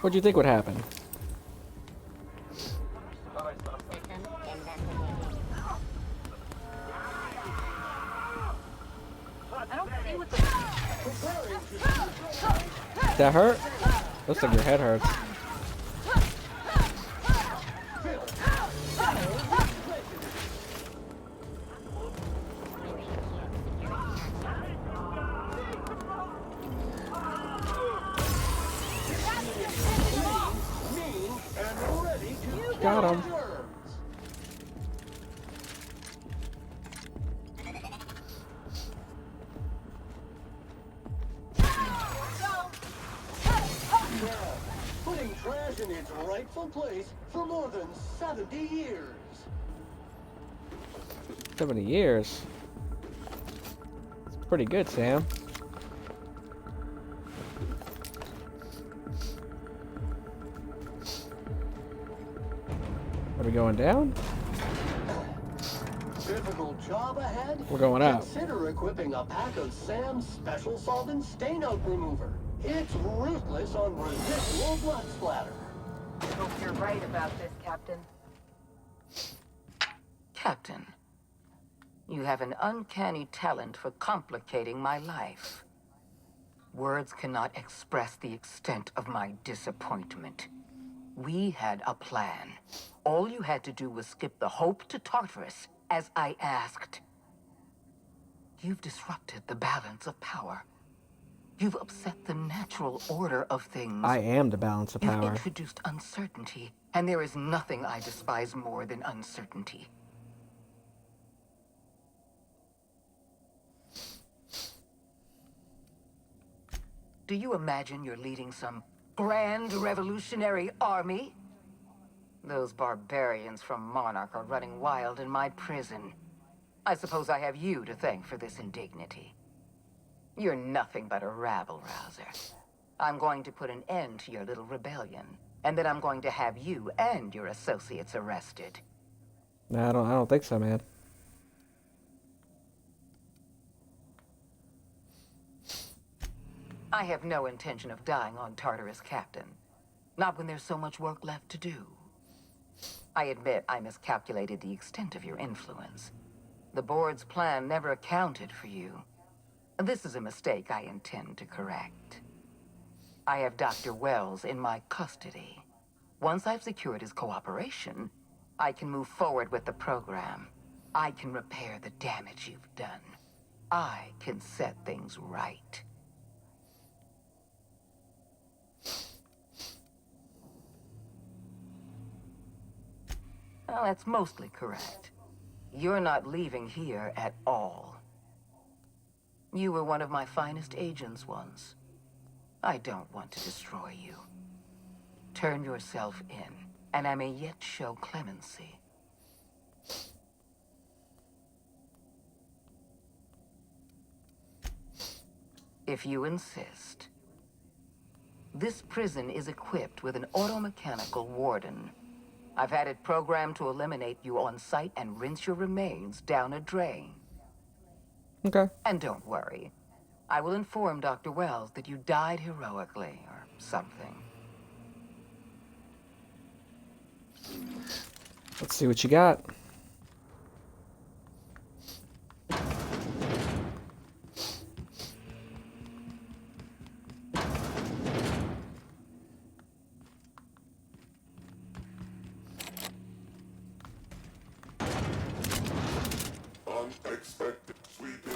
What'd you think would happen? That hurt? Looks like your head hurts. Got him. Putting trash in its rightful place for more than 70 years. 70 years. It's pretty good, Sam. Are we going down? Difficult job ahead? We're going up. Consider equipping a pack of Sam's special solvent stain out remover. It's ruthless on residual blood splatter. Hope you're right about this, Captain. Captain, you have an uncanny talent for complicating my life. Words cannot express the extent of my disappointment. We had a plan. All you had to do was skip the Hope to Tartarus, as I asked. You've disrupted the balance of power. You've upset the natural order of things. I am the balance of You've power. introduced uncertainty, and there is nothing I despise more than uncertainty. Do you imagine you're leading some grand revolutionary army? Those barbarians from Monarch are running wild in my prison. I suppose I have you to thank for this indignity. You're nothing but a rabble-rouser. I'm going to put an end to your little rebellion. And then I'm going to have you and your associates arrested. No, I don't think so, man. I have no intention of dying on Tartarus, Captain. Not when there's so much work left to do. I admit I miscalculated the extent of your influence. The board's plan never accounted for you. This is a mistake I intend to correct. I have Dr. Wells in my custody. Once I've secured his cooperation, I can move forward with the program. I can repair the damage you've done. I can set things right. Well, that's mostly correct. You're not leaving here at all. You were one of my finest agents once. I don't want to destroy you. Turn yourself in, and I may yet show clemency. If you insist. This prison is equipped with an automechanical warden. I've had it programmed to eliminate you on sight and rinse your remains down a drain. Okay. And don't worry. I will inform Dr. Wells that you died heroically, or something. Let's see what you got. Unexpected sweeping.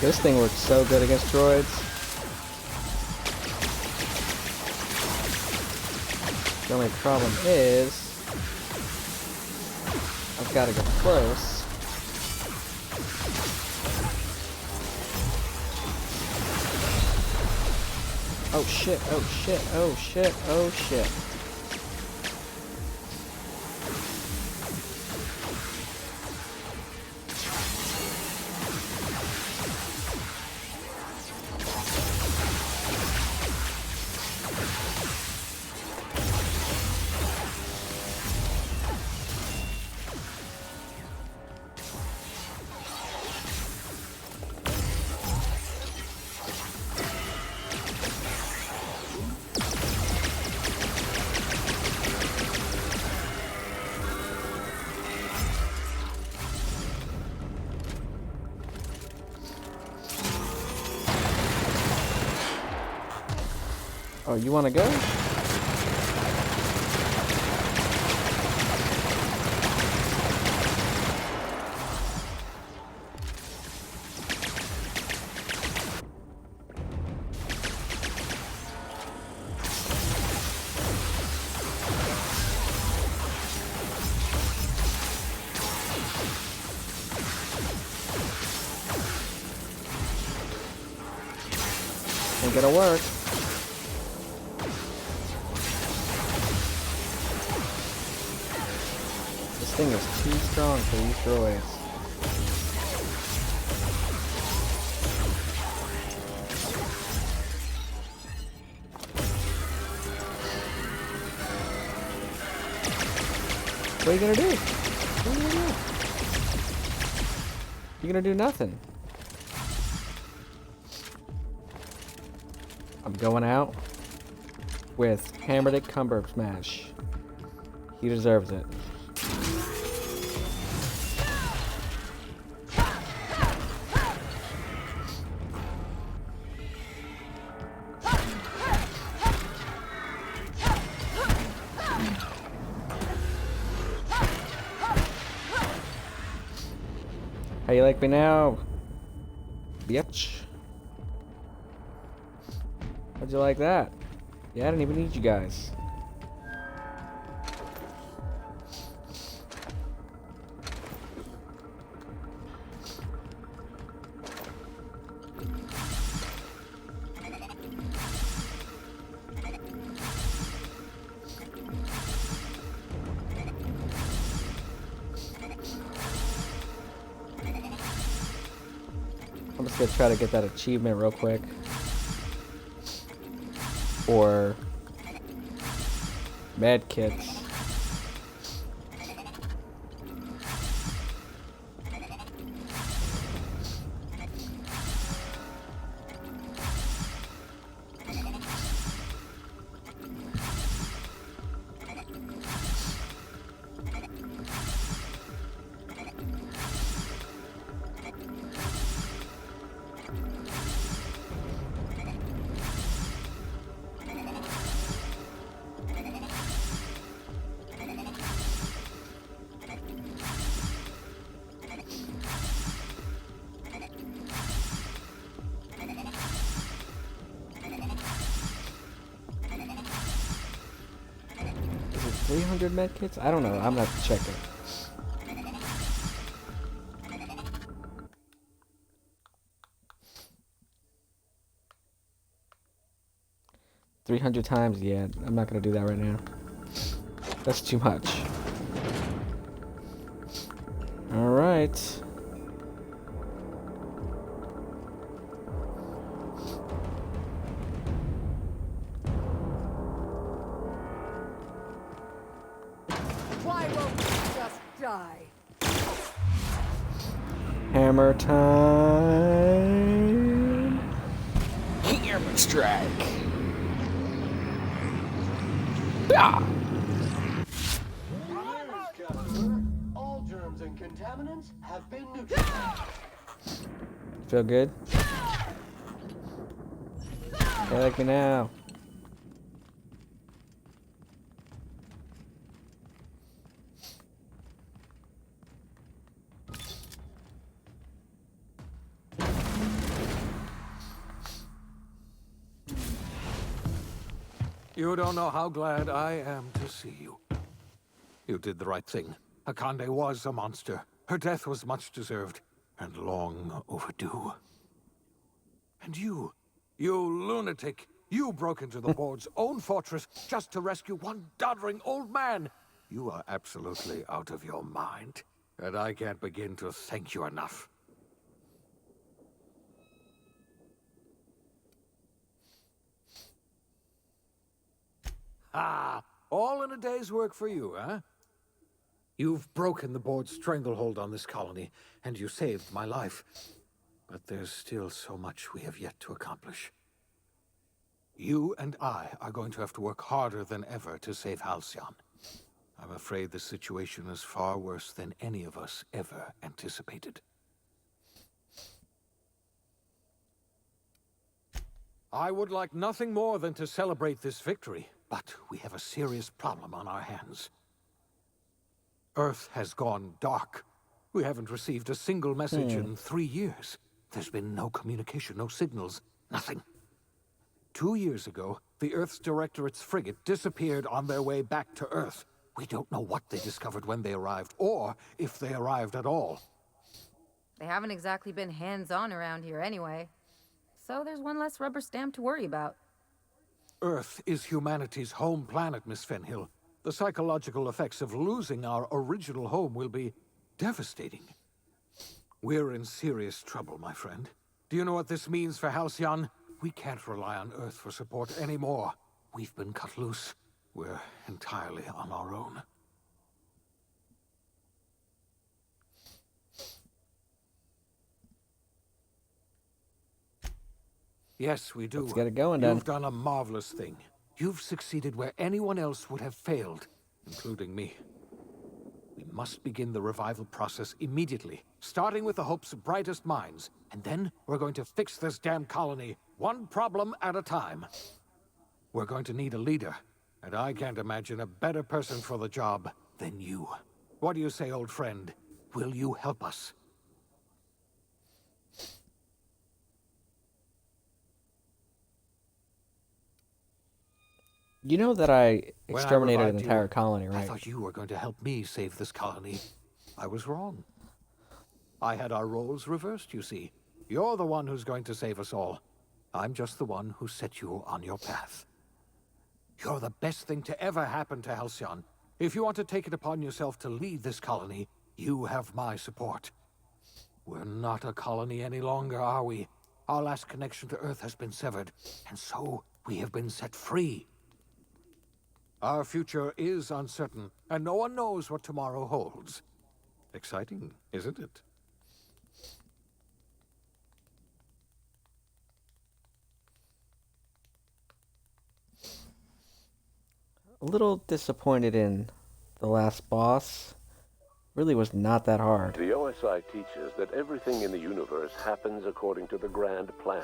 This thing works so good against droids. The only problem is I've got to get close. Oh shit, oh shit, oh shit, oh shit. Oh, you want to go? Ain't gonna work. This thing is too strong for these droids. What are you gonna do? What are you gonna do? You're gonna do nothing. I'm going out with Hammered Cumber Smash. He deserves it. How you like me now? Bitch. How'd you like that? Yeah, I didn't even need you guys. I'm just gonna try to get that achievement real quick. Or med kits. Is it 300 med kits? I don't know. I'm gonna have to check it. $300 times? Yeah, I'm not gonna do that right now. That's too much. All right. Why won't you just die? Hammer time. Hammer strike. Yeah. All germs and contaminants have been neutralized. Feel good? I like me now. You don't know how glad I am to see you. You did the right thing. Akande was a monster. Her death was much deserved, and long overdue. And you lunatic, you broke into the board's own fortress just to rescue one doddering old man. You are absolutely out of your mind, and I can't begin to thank you enough. Ah, all in a day's work for you, huh? You've broken the board's stranglehold on this colony, and you saved my life. But there's still so much we have yet to accomplish. You and I are going to have to work harder than ever to save Halcyon. I'm afraid the situation is far worse than any of us ever anticipated. I would like nothing more than to celebrate this victory, but we have a serious problem on our hands. Earth has gone dark. We haven't received a single message in 3 years. There's been no communication, no signals, nothing. 2 years ago, the Earth's Directorate's frigate disappeared on their way back to Earth. We don't know what they discovered when they arrived, or if they arrived at all. They haven't exactly been hands-on around here anyway. So there's one less rubber stamp to worry about. Earth is humanity's home planet, Miss Fenhill. The psychological effects of losing our original home will be devastating. We're in serious trouble, my friend. Do you know what this means for Halcyon? We can't rely on Earth for support anymore. We've been cut loose. We're entirely on our own. Yes, we do. Let's get it going, then. You've done a marvelous thing. You've succeeded where anyone else would have failed, including me. We must begin the revival process immediately, starting with the hope's brightest minds, and then we're going to fix this damn colony, one problem at a time. We're going to need a leader, and I can't imagine a better person for the job than you. What do you say, old friend? Will you help us? You know that I When I exterminated an revived entire you, colony, I right? thought you were going to help me save this colony. I was wrong. I had our roles reversed, you see. You're the one who's going to save us all. I'm just the one who set you on your path. You're the best thing to ever happen to Halcyon. If you want to take it upon yourself to lead this colony, you have my support. We're not a colony any longer, are we? Our last connection to Earth has been severed, and so we have been set free. Our future is uncertain, and no one knows what tomorrow holds. Exciting, isn't it? A little disappointed in the last boss. Really was not that hard. The OSI teaches that everything in the universe happens according to the grand plan.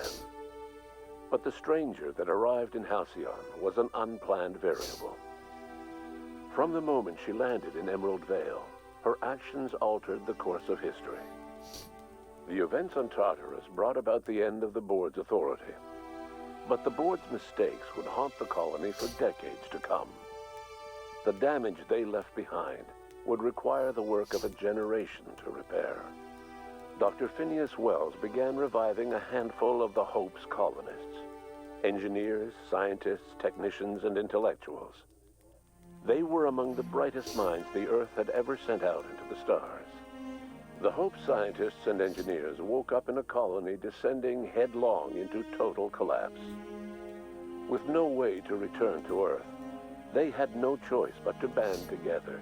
But the stranger that arrived in Halcyon was an unplanned variable. From the moment she landed in Emerald Vale, her actions altered the course of history. The events on Tartarus brought about the end of the board's authority. But the board's mistakes would haunt the colony for decades to come. The damage they left behind would require the work of a generation to repair. Dr. Phineas Wells began reviving a handful of the Hope's colonists. Engineers, scientists, technicians, and intellectuals. They were among the brightest minds the Earth had ever sent out into the stars. The Hope scientists and engineers woke up in a colony descending headlong into total collapse. With no way to return to Earth, they had no choice but to band together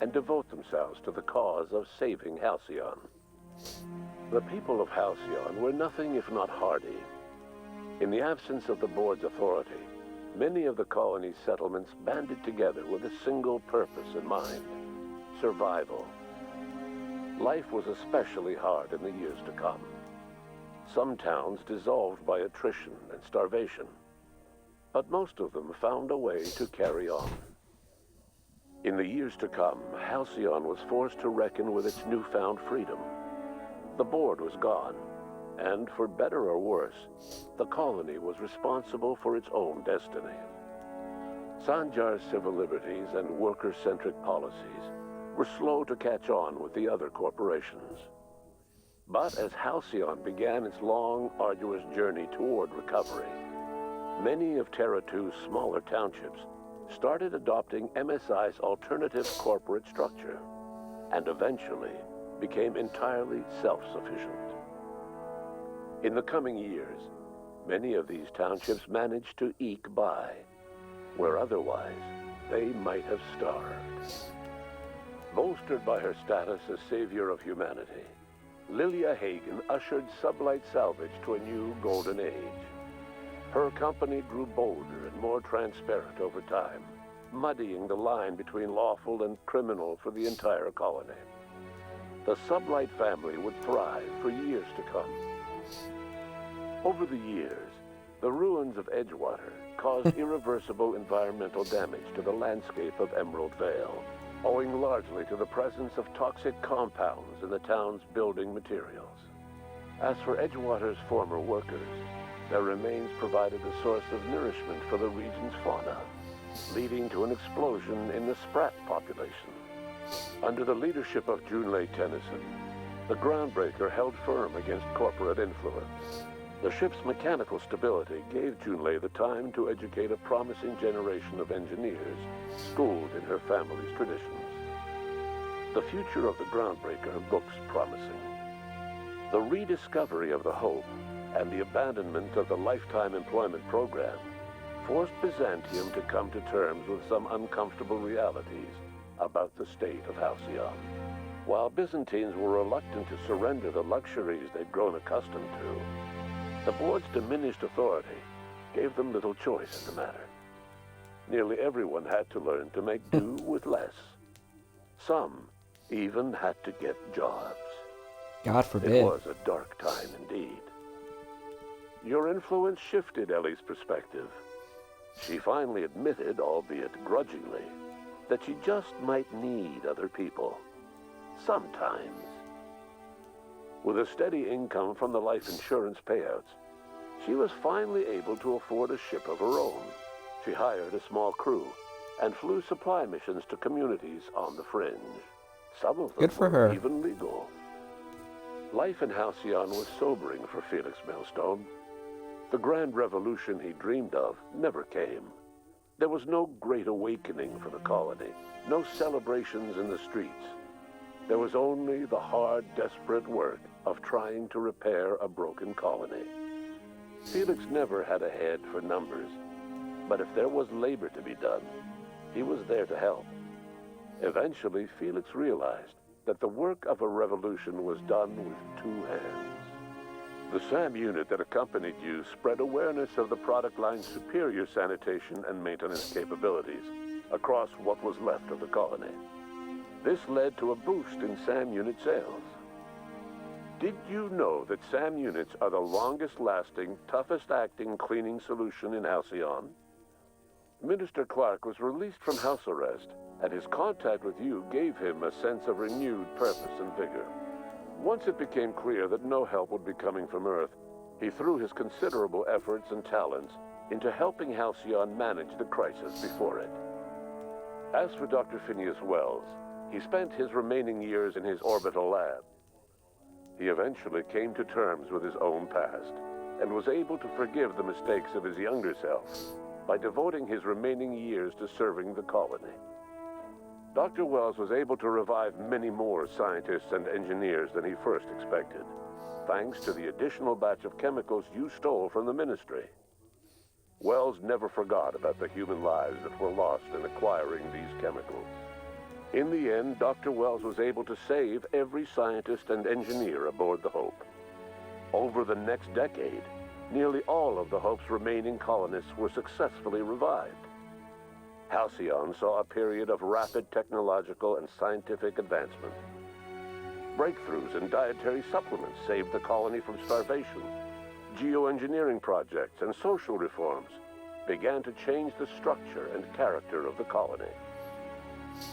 and devote themselves to the cause of saving Halcyon. The people of Halcyon were nothing if not hardy. In the absence of the board's authority, many of the colony's settlements banded together with a single purpose in mind: survival. Life was especially hard in the years to come. Some towns dissolved by attrition and starvation, but most of them found a way to carry on. In the years to come, Halcyon was forced to reckon with its newfound freedom. The board was gone, and for better or worse, the colony was responsible for its own destiny. Sanjar's civil liberties and worker-centric policies were slow to catch on with the other corporations. But as Halcyon began its long, arduous journey toward recovery, many of Terra 2's smaller townships started adopting MSI's alternative corporate structure, and eventually became entirely self-sufficient. In the coming years, many of these townships managed to eke by, where otherwise they might have starved. Bolstered by her status as savior of humanity, Lilia Hagen ushered Sublight Salvage to a new golden age. Her company grew bolder and more transparent over time, muddying the line between lawful and criminal for the entire colony. The Sublight family would thrive for years to come. Over the years, the ruins of Edgewater caused irreversible environmental damage to the landscape of Emerald Vale, owing largely to the presence of toxic compounds in the town's building materials. As for Edgewater's former workers, their remains provided a source of nourishment for the region's fauna, leading to an explosion in the sprat population. Under the leadership of Junlei Tennyson, the Groundbreaker held firm against corporate influence. The ship's mechanical stability gave Junlei the time to educate a promising generation of engineers schooled in her family's traditions. The future of the Groundbreaker looks promising. The rediscovery of the Hope and the abandonment of the lifetime employment program forced Byzantium to come to terms with some uncomfortable realities about the state of Halcyon. While Byzantines were reluctant to surrender the luxuries they'd grown accustomed to, the board's diminished authority gave them little choice in the matter. Nearly everyone had to learn to make do with less. Some even had to get jobs. God forbid. It was a dark time indeed. Your influence shifted Ellie's perspective. She finally admitted, albeit grudgingly, that she just might need other people. Sometimes. With a steady income from the life insurance payouts, she was finally able to afford a ship of her own. She hired a small crew and flew supply missions to communities on the fringe. Some of them Good for were her. even legal. Life in Halcyon was sobering for Felix Millstone. The grand revolution he dreamed of never came. There was no great awakening for the colony, no celebrations in the streets. There was only the hard, desperate work of trying to repair a broken colony. Felix never had a head for numbers, but if there was labor to be done, he was there to help. Eventually, Felix realized that the work of a revolution was done with 2 hands. The SAM unit that accompanied you spread awareness of the product line's superior sanitation and maintenance capabilities across what was left of the colony. This led to a boost in SAM unit sales. Did you know that SAM units are the longest-lasting, toughest-acting cleaning solution in Halcyon? Minister Clark was released from house arrest, and his contact with you gave him a sense of renewed purpose and vigor. Once it became clear that no help would be coming from Earth, he threw his considerable efforts and talents into helping Halcyon manage the crisis before it. As for Dr. Phineas Wells, he spent his remaining years in his orbital lab. He eventually came to terms with his own past and was able to forgive the mistakes of his younger self by devoting his remaining years to serving the colony. Dr. Wells was able to revive many more scientists and engineers than he first expected, thanks to the additional batch of chemicals you stole from the Ministry. Wells never forgot about the human lives that were lost in acquiring these chemicals. In the end, Dr. Wells was able to save every scientist and engineer aboard the Hope. Over the next decade, nearly all of the Hope's remaining colonists were successfully revived. Halcyon saw a period of rapid technological and scientific advancement. Breakthroughs in dietary supplements saved the colony from starvation. Geoengineering projects and social reforms began to change the structure and character of the colony.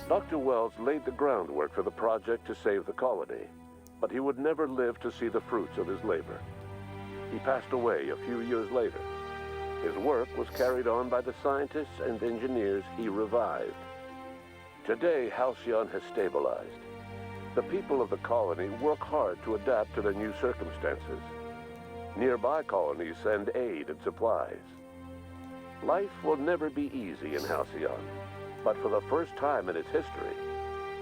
Dr. Wells laid the groundwork for the project to save the colony, but he would never live to see the fruits of his labor. He passed away a few years later. His work was carried on by the scientists and engineers he revived. Today, Halcyon has stabilized. The people of the colony work hard to adapt to their new circumstances. Nearby colonies send aid and supplies. Life will never be easy in Halcyon, but for the first time in its history,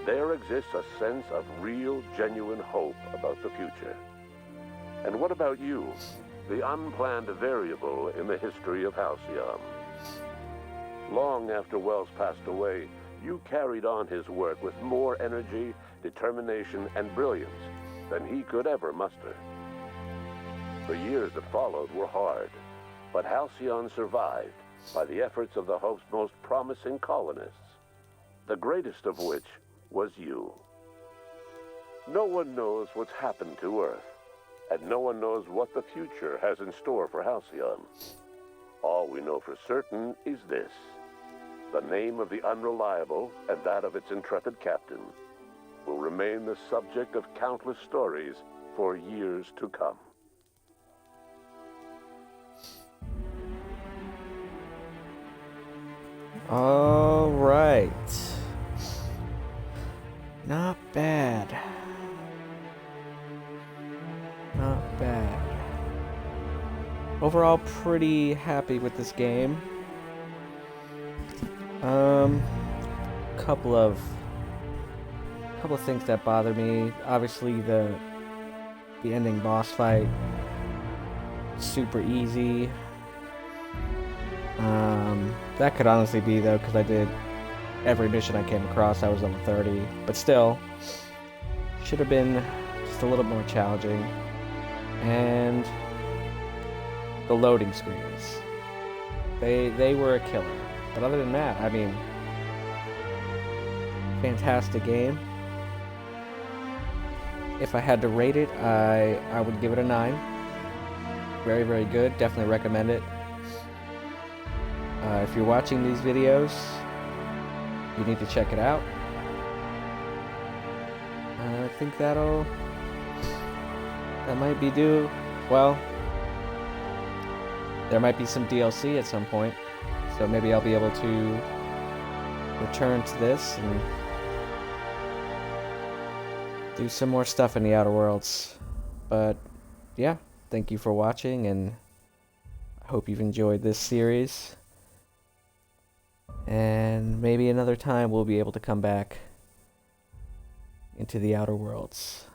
there exists a sense of real, genuine hope about the future. And what about you? The unplanned variable in the history of Halcyon. Long after Wells passed away, you carried on his work with more energy, determination, and brilliance than he could ever muster. The years that followed were hard, but Halcyon survived by the efforts of the Hope's most promising colonists, the greatest of which was you. No one knows what's happened to Earth, and no one knows what the future has in store for Halcyon. All we know for certain is this: the name of the Unreliable and that of its intrepid captain will remain the subject of countless stories for years to come. All right. Not bad. Not bad. Overall, pretty happy with this game. Couple of things that bother me. Obviously, the ending boss fight, super easy. That could honestly be though, because I did every mission I came across. I was level 30, but still, should have been just a little more challenging. And the loading screens, they were a killer. But other than that, I mean, fantastic game. If I had to rate it, I would give it a 9. Very, very good. Definitely recommend it. If you're watching these videos, you need to check it out. I think that might be due. Well, there might be some DLC at some point, So maybe I'll be able to return to this and do some more stuff in the Outer Worlds. But yeah, thank you for watching, and I hope you've enjoyed this series. And maybe another time we'll be able to come back into the Outer Worlds.